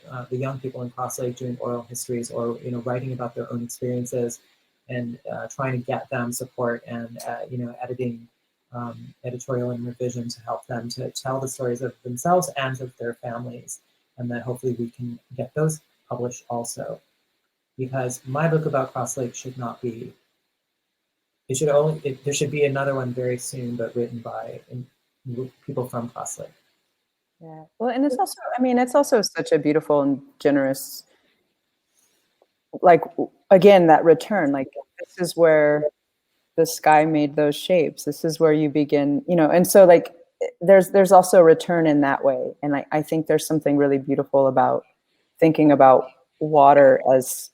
people in Cross Lake doing oral histories, or writing about their own experiences, and trying to get them support and editing, editorial and revision to help them to tell the stories of themselves and of their families, and that hopefully we can get those published also. Because my book about Cross Lake should not be. There should be another one very soon, but written by people from Cross Lake. Yeah. Well, and it's also such a beautiful and generous, like, again, that return, like, this is where the sky made those shapes. This is where you begin, and so, like, there's also a return in that way. And I think there's something really beautiful about thinking about water as,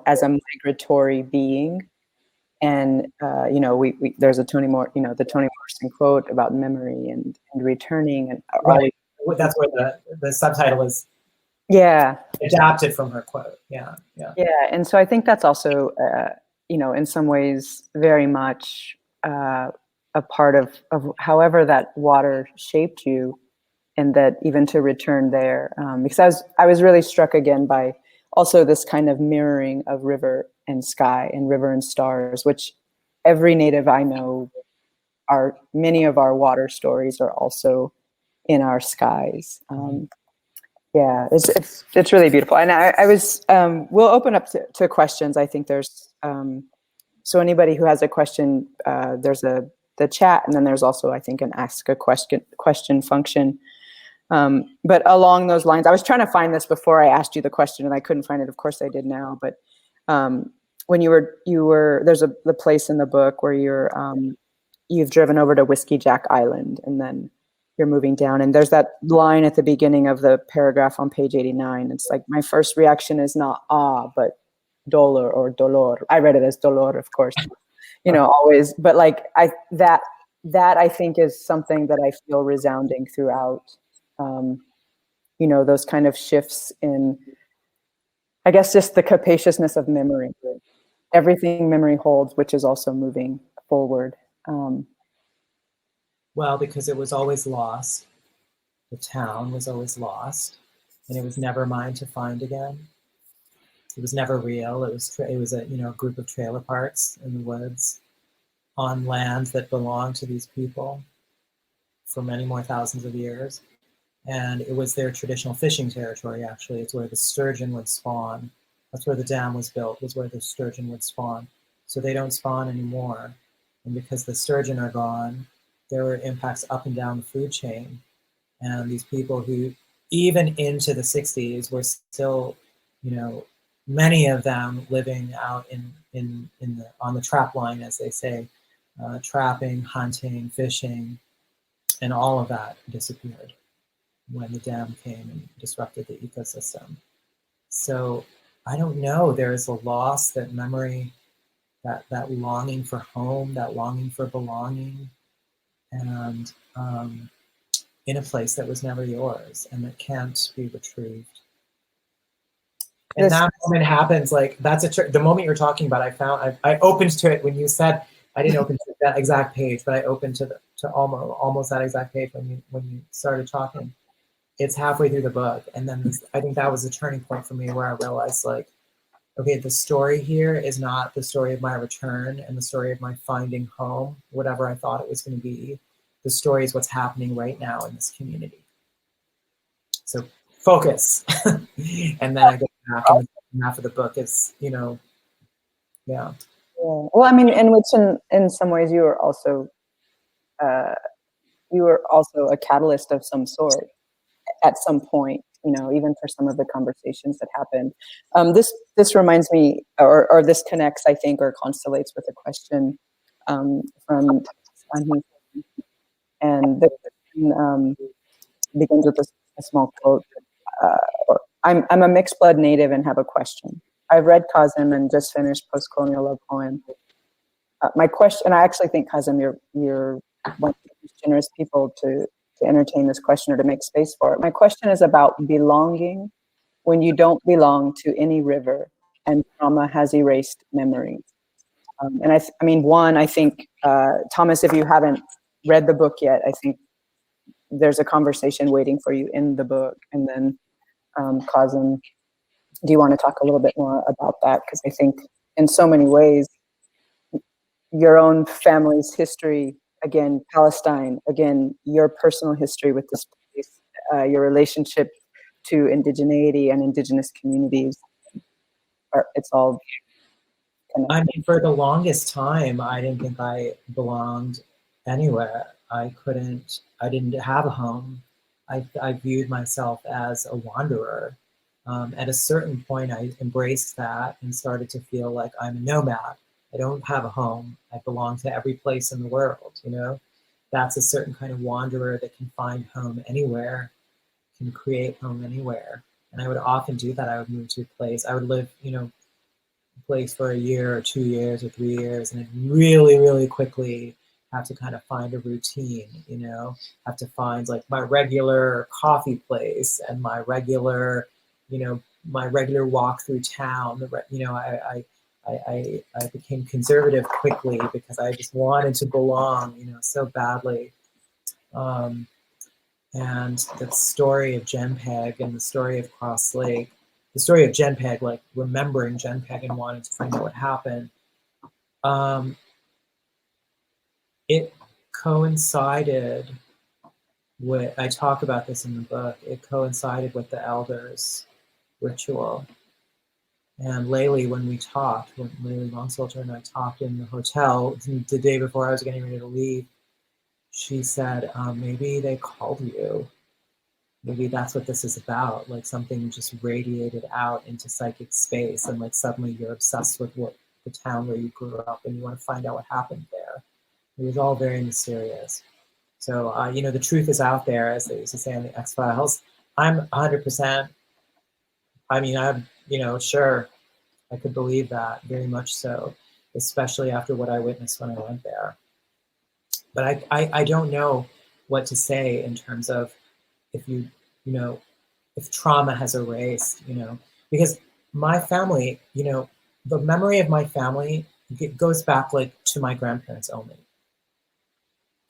as a migratory being. And, there's a Toni Morrison quote about memory and returning. And right. That's where the subtitle is Yeah. Adapted from her quote. Yeah. Yeah. And so I think that's also, in some ways very much a part of however that water shaped you, and that even to return there, because I was really struck again by also this kind of mirroring of river and sky and river and stars, which every native I know, many of our water stories are also in our skies. Yeah, it's really beautiful. And I was, we'll open up to questions. I think there's, so anybody who has a question, there's the chat, and then there's also, I think, an ask a question function. But along those lines, I was trying to find this before I asked you the question, and I couldn't find it. Of course I did now, but when you were there's the place in the book where you've driven over to Whiskey Jack Island, and then you're moving down, and there's that line at the beginning of the paragraph on page 89. It's like, my first reaction is not but dolor or dolor. I read it as dolor, of course, always, but like that I think is something that I feel resounding throughout. Those kind of shifts in, I guess, just the capaciousness of memory, everything memory holds, which is also moving forward. Well, because it was always lost. The town was always lost, and it was never mine to find again. It was never real. It was a group of trailer parks in the woods on land that belonged to these people for many more thousands of years. And it was their traditional fishing territory, actually. It's where the sturgeon would spawn. That's where the dam was built, was where the sturgeon would spawn. So they don't spawn anymore. And because the sturgeon are gone, there were impacts up and down the food chain. And these people who, even into the 60s, were still, many of them living out on the trap line, as they say, trapping, hunting, fishing, and all of that disappeared when the dam came and disrupted the ecosystem. So I don't know, there is a loss, that memory, that longing for home, that longing for belonging, and in a place that was never yours and that can't be retrieved. And that moment happens, like, that's the moment you're talking about. I opened to it when you said, I didn't open to that exact page, but I opened to almost that exact page when you started talking. It's halfway through the book, and then I think that was a turning point for me, where I realized, like, okay, the story here is not the story of my return and the story of my finding home, whatever I thought it was going to be. The story is what's happening right now in this community. So focus. And then I go back, and the second half of the book is, yeah. Well, I mean, in which in some ways you were also a catalyst of some sort at some point, even for some of the conversations that happened. This reminds me, or this connects, I think, or constellates with a question from Anhi. And the question begins with a small quote. I'm a mixed blood native and have a question. I've read Kazim and just finished Post-Colonial Love Poem. My question, and I actually think, Kazim, you're one of the most generous people to entertain this question or to make space for it. My question is about belonging when you don't belong to any river and trauma has erased memories. And I think, Thomas, if you haven't read the book yet, I think there's a conversation waiting for you in the book. And then Kazim, do you want to talk a little bit more about that? Because I think in so many ways, your own family's history, again, Palestine, again, your personal history with this place, your relationship to indigeneity and indigenous communities, it's all connected. I mean, for the longest time, I didn't think I belonged anywhere. I didn't have a home. I viewed myself as a wanderer. At a certain point, I embraced that and started to feel like I'm a nomad. I don't have a home. I belong to every place in the world, That's a certain kind of wanderer that can find home anywhere, can create home anywhere. And I would often do that. I would move to a place. I would live, a place for a year or 2 years or 3 years, and I'd really, really quickly have to kind of find a routine, have to find like my regular coffee place and my regular, my regular walk through town. I became conservative quickly because I just wanted to belong, so badly. And the story of Jenpeg and the story of Cross Lake, the story of Jenpeg, like remembering Jenpeg and wanting to find out what happened, it coincided with, I talk about this in the book, it coincided with the elders' ritual. And lately, when we talked, when Laylee Longsolter and I talked in the hotel the day before I was getting ready to leave, she said, maybe they called you. Maybe that's what this is about. Like something just radiated out into psychic space, and like suddenly you're obsessed with the town where you grew up, and you want to find out what happened there. It was all very mysterious. So, the truth is out there, as they used to say on the X-Files. I'm 100%. Sure, I could believe that, very much so, especially after what I witnessed when I went there. But I don't know what to say in terms of if if trauma has erased, because my family, the memory of my family, it goes back like to my grandparents only.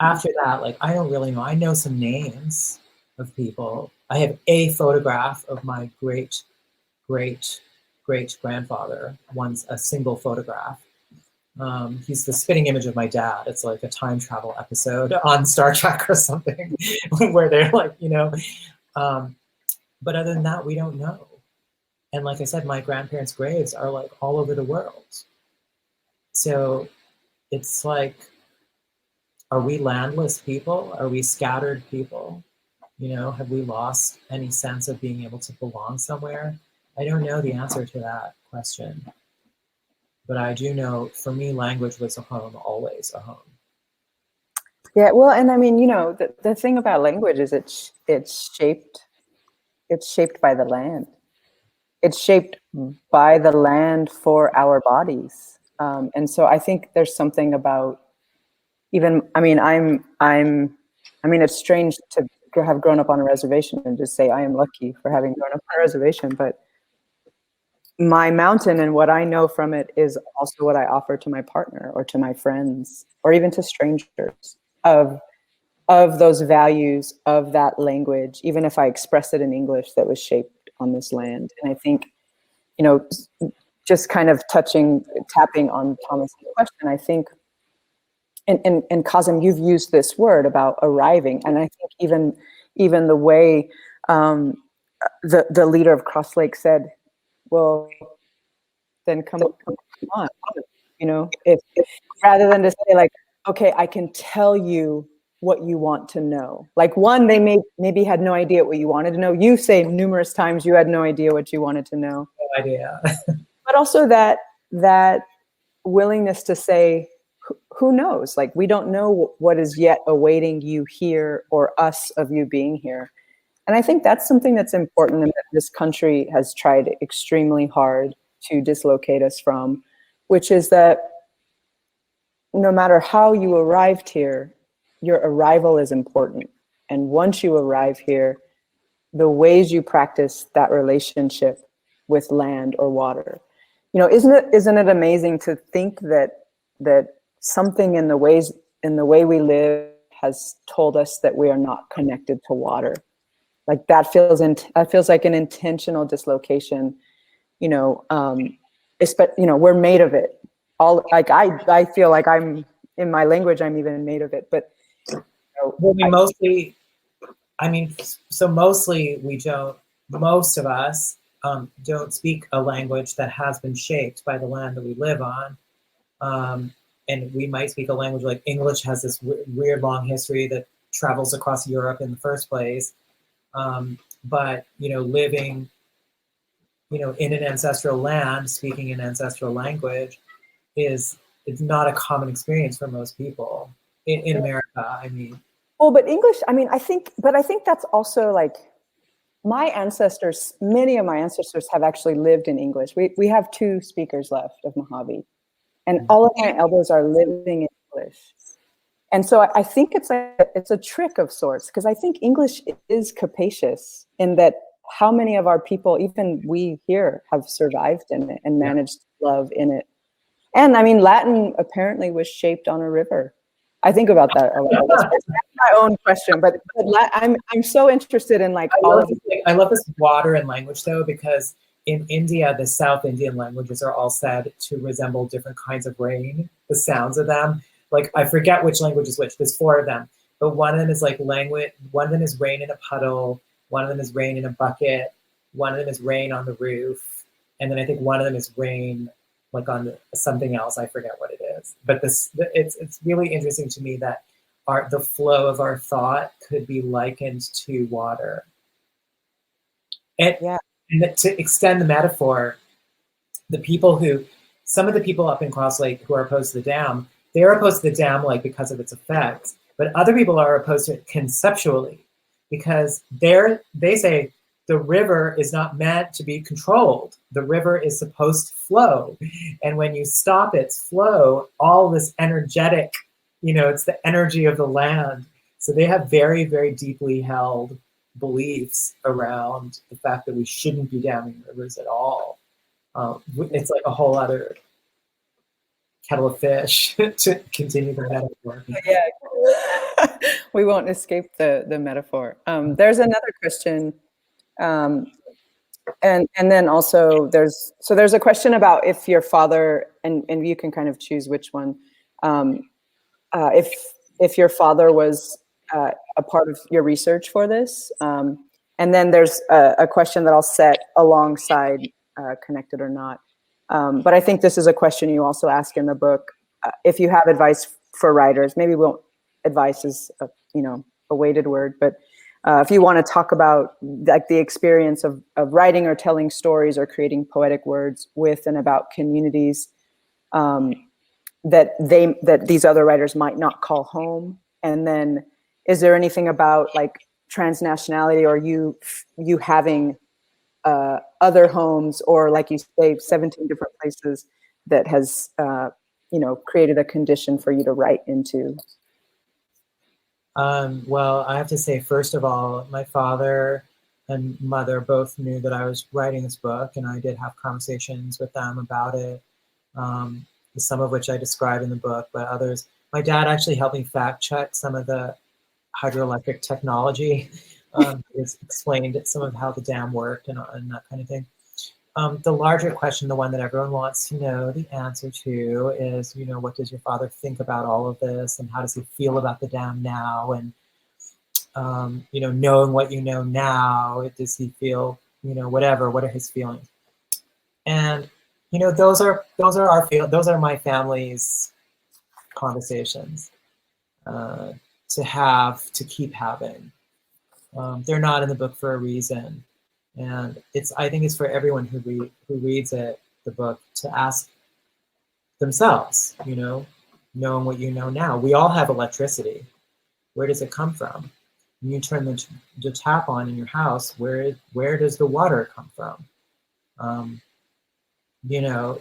After that, like, I don't really know. I know some names of people. I have a photograph of my great grandfather, once a single photograph. He's the spitting image of my dad. It's like a time travel episode on Star Trek or something where they're like, but other than that, we don't know. And like I said, my grandparents' graves are like all over the world. So it's like, are we landless people? Are we scattered people? Have we lost any sense of being able to belong somewhere? I don't know the answer to that question. But I do know, for me, language was a home, always a home. Yeah, well, and I mean, the thing about language is it's shaped by the land. It's shaped by the land for our bodies. And so I think there's something about it's strange to have grown up on a reservation and just say I am lucky for having grown up on a reservation, but my mountain and what I know from it is also what I offer to my partner or to my friends or even to strangers of those values, of that language, even if I express it in English that was shaped on this land. And I think, just kind of tapping on Thomas's question, I think, and Kazim, you've used this word about arriving. And I think even the way the leader of Cross Lake said, well, then come on, if rather than to say like, okay, I can tell you what you want to know. Like one, they maybe had no idea what you wanted to know. You say numerous times you had no idea what you wanted to know. No idea. But also that willingness to say, who knows? Like we don't know what is yet awaiting you here or us of you being here. And I think that's something that's important and that this country has tried extremely hard to dislocate us from, which is that no matter how you arrived here, your arrival is important. And once you arrive here, the ways you practice that relationship with land or water, isn't it amazing to think that something in the way we live has told us that we are not connected to water. Like that feels like an intentional dislocation, we're made of it. All like I feel like I'm in my language, I'm even made of it. But mostly we don't. Most of us don't speak a language that has been shaped by the land that we live on, and we might speak a language like English has this weird long history that travels across Europe in the first place. But living in an ancestral land, speaking an ancestral language it's not a common experience for most people in America. Well, but English, I think that's also like many of my ancestors have actually lived in English. We have 2 speakers left of Mojave, and all of my elders are living in English. And so I think it's a trick of sorts, because I think English is capacious in that how many of our people, even we here, have survived in it and managed to love in it. And I mean, Latin apparently was shaped on a river. I think about that a lot. That's my own question, but I'm so interested in like all of. I love this water and language though, because in India, the South Indian languages are all said to resemble different kinds of rain. The sounds of them, like I forget which language is which. There's 4 of them, but one of them is like language. One of them is rain in a puddle. One of them is rain in a bucket. One of them is rain on the roof, and then I think one of them is rain like on something else. I forget what it is. But it's really interesting to me that the flow of our thought could be likened to water. And, and to extend the metaphor, some of the people up in Cross Lake who are opposed to the dam, they're opposed to the dam like because of its effects, but other people are opposed to it conceptually because they say the river is not meant to be controlled. The river is supposed to flow. And when you stop its flow, all this energetic, it's the energy of the land. So they have very, very deeply held beliefs around the fact that we shouldn't be damming rivers at all. It's like a whole other kettle of fish to continue the metaphor. Yeah, we won't escape the metaphor. There's another question, and then also there's a question about if your father, and you can kind of choose which one, if your father was a part of your research for this, and then there's a question that I'll set alongside connected or not. But I think this is a question you also ask in the book. If you have advice for writers, maybe advice is a weighted word, but if you want to talk about like the experience of writing or telling stories or creating poetic words with and about communities that these other writers might not call home, and then is there anything about like transnationality or you having other homes, or like you say, 17 different places that has, created a condition for you to write into? Well, I have to say, first of all, my father and mother both knew that I was writing this book, and I did have conversations with them about it, some of which I describe in the book, but others. My dad actually helped me fact check some of the hydroelectric technology. It's explained some of how the dam worked and that kind of thing. The larger question, the one that everyone wants to know the answer to is, what does your father think about all of this, and how does he feel about the dam now? And, knowing what you know now, does he feel, whatever, what are his feelings? And, those are my family's conversations to keep having. They're not in the book for a reason. And I think it's for everyone who reads the book to ask themselves, knowing what you know now. We all have electricity. Where does it come from? When you turn the tap on in your house, where does the water come from?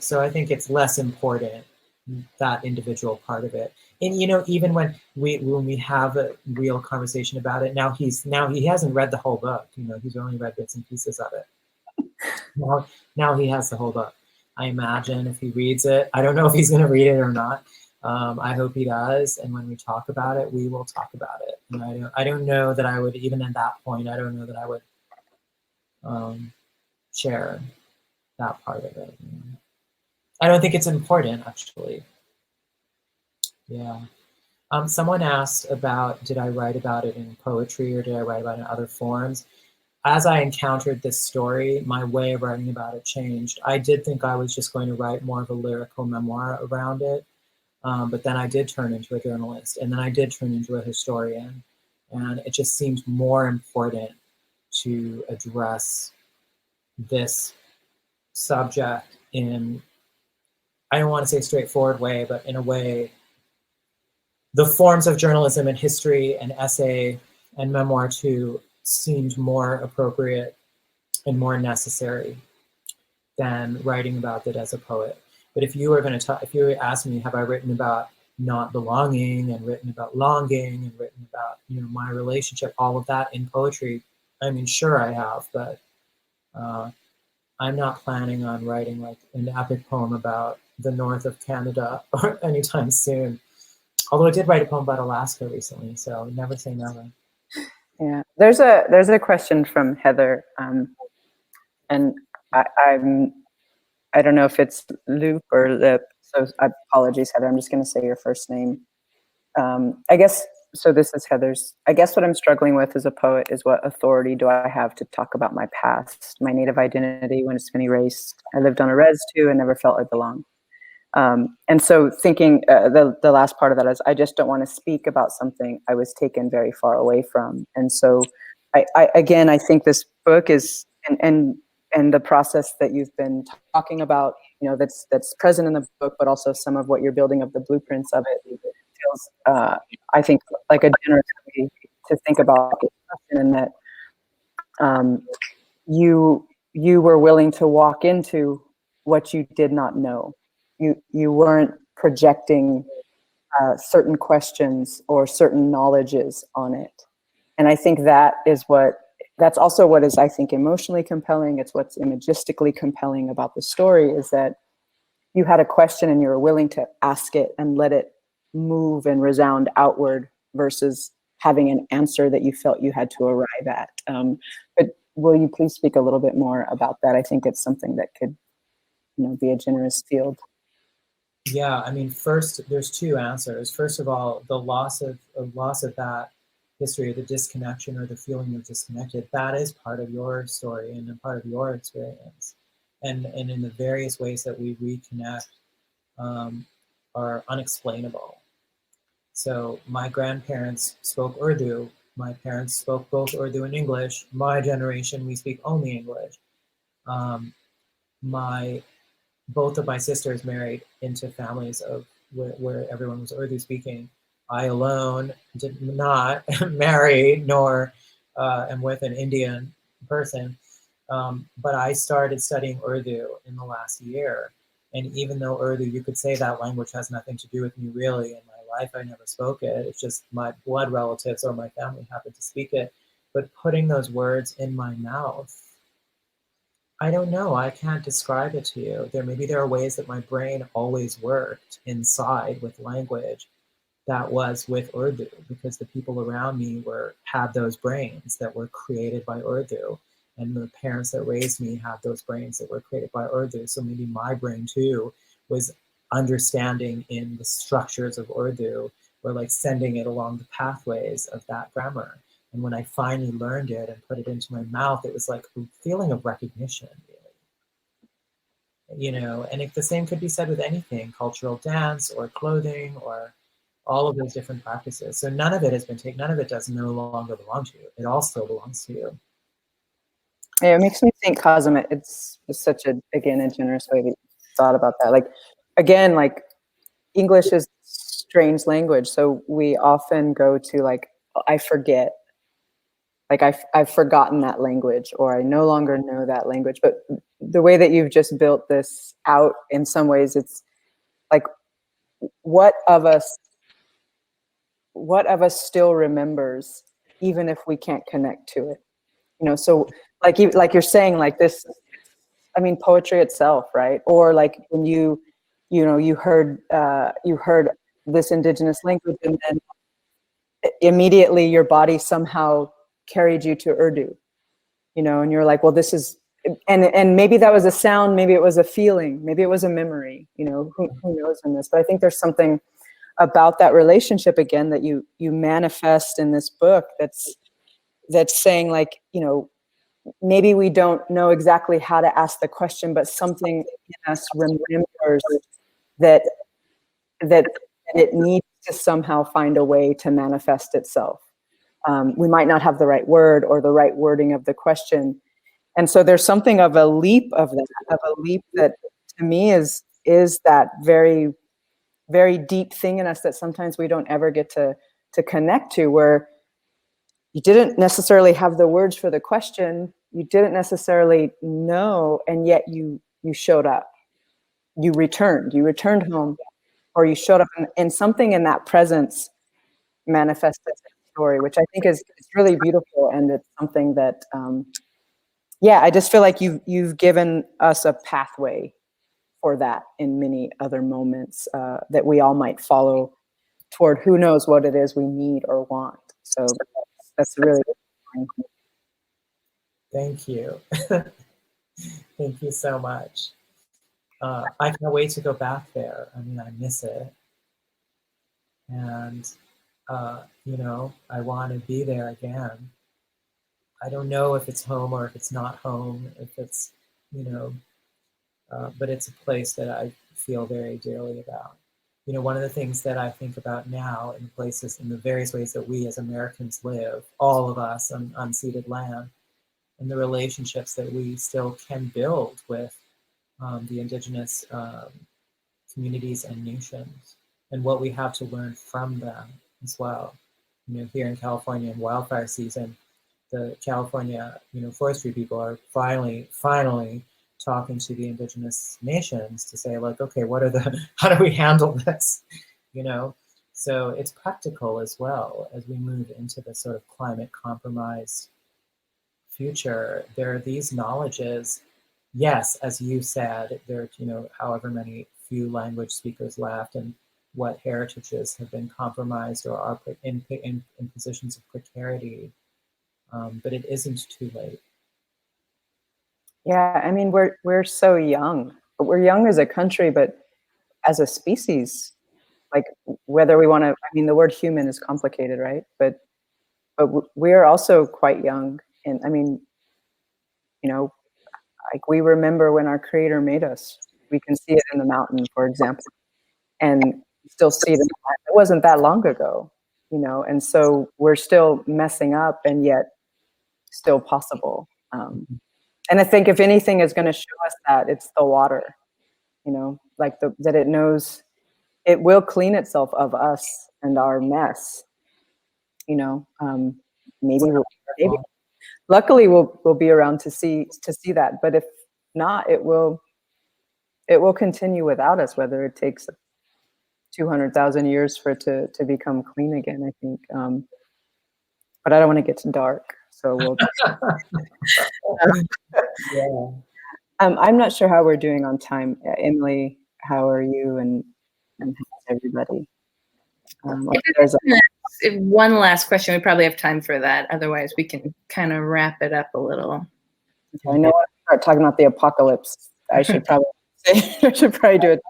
So I think it's less important, that individual part of it. And even when we have a real conversation about it, now he hasn't read the whole book. He's only read bits and pieces of it. Now he has the whole book. I imagine if he reads it, I don't know if he's going to read it or not. I hope he does. And when we talk about it, we will talk about it. And I don't know that I would, even at that point, I don't know that I would share that part of it. I don't think it's important, actually. Yeah. Someone asked about, did I write about it in poetry or did I write about it in other forms? As I encountered this story, my way of writing about it changed. I did think I was just going to write more of a lyrical memoir around it, but then I did turn into a journalist, and then I did turn into a historian, and it just seemed more important to address this subject in, I don't want to say straightforward way, but in a way, the forms of journalism and history and essay and memoir too seemed more appropriate and more necessary than writing about it as a poet. But if you were going to talk, if you were asking me, have I written about not belonging and written about longing and written about, my relationship, all of that in poetry, I mean, sure I have, but I'm not planning on writing like an epic poem about the north of Canada or anytime soon. Although I did write a poem about Alaska recently, so never say never. Yeah, there's a question from Heather, and I don't know if it's Loop or Lip, so apologies, Heather. I'm just going to say your first name. I guess so. This is Heather's. I guess what I'm struggling with as a poet is what authority do I have to talk about my past, my native identity when it's been erased. I lived on a res too and never felt I belonged. And so thinking the last part of that is I just don't want to speak about something I was taken very far away from. And so I think this book is and the process that you've been talking about, you know, that's present in the book, but also some of what you're building of the blueprints of it feels, I think, like a generous way to think about this question, and that you were willing to walk into what you did not know. You weren't projecting certain questions or certain knowledges on it. And I think that's also what is, I think, emotionally compelling. It's what's imagistically compelling about the story, is that you had a question and you were willing to ask it and let it move and resound outward versus having an answer that you felt you had to arrive at. But will you please speak a little bit more about that? I think it's something that could, you know, be a generous field. Yeah, I mean, first, there's two answers. First of all, the loss of that history, the disconnection or the feeling of disconnected, that is part of your story and a part of your experience. And in the various ways that we reconnect are unexplainable. So my grandparents spoke Urdu. My parents spoke both Urdu and English. My generation, we speak only English. Both of my sisters married into families of where everyone was Urdu speaking. I alone did not marry, nor am with an Indian person. But I started studying Urdu in the last year. And even though Urdu, you could say that language has nothing to do with me really in my life, I never spoke it. It's just my blood relatives or my family happened to speak it. But putting those words in my mouth, I don't know. I can't describe it to you. There are ways that my brain always worked inside with language that was with Urdu, because the people around me had those brains that were created by Urdu, and the parents that raised me had those brains that were created by Urdu. So maybe my brain too was understanding in the structures of Urdu, or like sending it along the pathways of that grammar. And when I finally learned it and put it into my mouth, it was like a feeling of recognition, really. You know, and the same could be said with anything, cultural dance or clothing or all of those different practices. So none of it has been taken, none of it does no longer belong to you. It all still belongs to you. Yeah, it makes me think, Kazim, it's such a generous way that you thought about that. Like, again, like English is a strange language. So we often go to like, I forget. Like I've forgotten that language, or I no longer know that language. But the way that you've just built this out, in some ways, it's like, what of us still remembers, even if we can't connect to it? You know, so like you're saying, like this, I mean, poetry itself, right? Or like when you heard this indigenous language, and then immediately your body somehow carried you to Urdu, you know, and you're like, well, this is, and maybe that was a sound, maybe it was a feeling, maybe it was a memory, you know, who knows in this. But I think there's something about that relationship, again, that you manifest in this book that's saying, like, you know, maybe we don't know exactly how to ask the question, but something in us remembers that it needs to somehow find a way to manifest itself. We might not have the right word or the right wording of the question. And so there's something of a leap that to me is that very, very deep thing in us that sometimes we don't ever get to connect to, where you didn't necessarily have the words for the question, you didn't necessarily know, and yet you showed up, you returned home, or you showed up, and something in that presence manifested the story, which I think is really beautiful, and it's something that yeah, I just feel like you've given us a pathway for that in many other moments that we all might follow toward who knows what it is we need or want. So that's really good. Thank you. Thank you so much. I can't wait to go back there. I mean, I miss it. And, you know, I want to be there again. I don't know if it's home or if it's not home, if it's, you know, but it's a place that I feel very dearly about. You know, one of the things that I think about now in places, in the various ways that we as Americans live, all of us on unceded land, and the relationships that we still can build with the indigenous communities and nations, and what we have to learn from them as well. You know, here in California in wildfire season, the California, you know, forestry people are finally talking to the indigenous nations to say, like, okay, what are the, how do we handle this? You know, so it's practical as well as we move into this sort of climate compromised future. There are these knowledges. Yes, as you said, there are, you know, however many few language speakers left, and what heritages have been compromised or are in positions of precarity. But it isn't too late. Yeah, I mean, we're so young. But we're young as a country, but as a species, like whether we want to, I mean, the word human is complicated, right? But we're also quite young. And I mean, you know, like we remember when our creator made us. We can see it in the mountain, for example, and still see it. It wasn't that long ago, you know, and so we're still messing up and yet still possible. And I think if anything is going to show us that, it's the water, you know, like that it knows it will clean itself of us and our mess, you know. Maybe luckily we'll be around to see that, but if not, it will continue without us, whether it takes 200,000 years for it to become clean again, I think. But I don't want to get too dark, so we'll Yeah. I'm not sure how we're doing on time. Emily, how are you, and how's everybody? There's one last question. We probably have time for that. Otherwise, we can kind of wrap it up a little. I know when I start talking about the apocalypse, I should probably do it.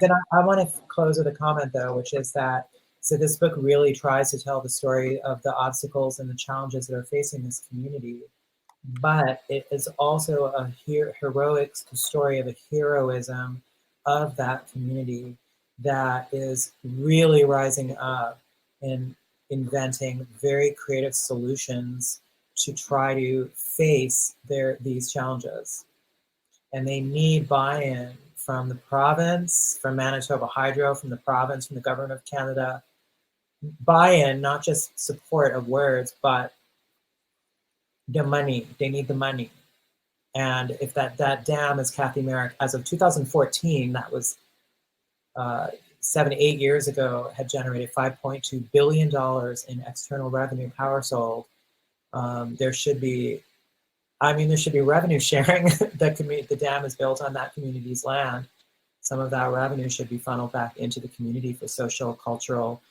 Then I want to close with a comment, though, which is that, so this book really tries to tell the story of the obstacles and the challenges that are facing this community, but it is also a heroic story of a heroism of that community that is really rising up and inventing very creative solutions to try to face these challenges. And they need buy-in from the province, from Manitoba Hydro, from the province, from the government of Canada. Buy-in, not just support of words, but the money. They need the money. And if that dam, as Kathy Merrick, as of 2014, that was 7 to 8 years ago, had generated $5.2 billion in external revenue, power sold. There should be revenue sharing. The dam is built on that community's land. Some of that revenue should be funneled back into the community for social, cultural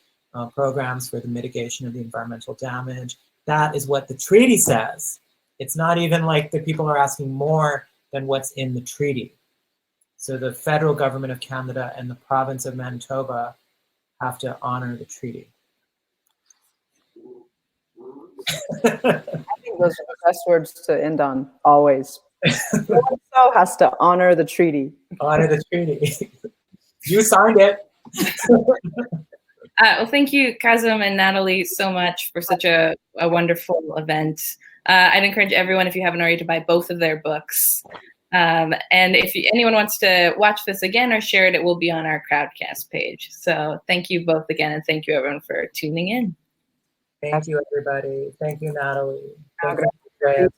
programs for the mitigation of the environmental damage. That is what the treaty says. It's not even like the people are asking more than what's in the treaty. So the federal government of Canada and the province of Manitoba have to honor the treaty. I think those are the best words to end on, always. So has to honor the treaty. Honor the treaty. You signed it. Well, thank you, Kazim and Natalie, so much for such a wonderful event. I'd encourage everyone, if you haven't already, to buy both of their books. And if anyone wants to watch this again or share it, it will be on our Crowdcast page. So thank you both again, and thank you everyone for tuning in. Thank you, everybody. Thank you, Natalie. Thank you, Andrea.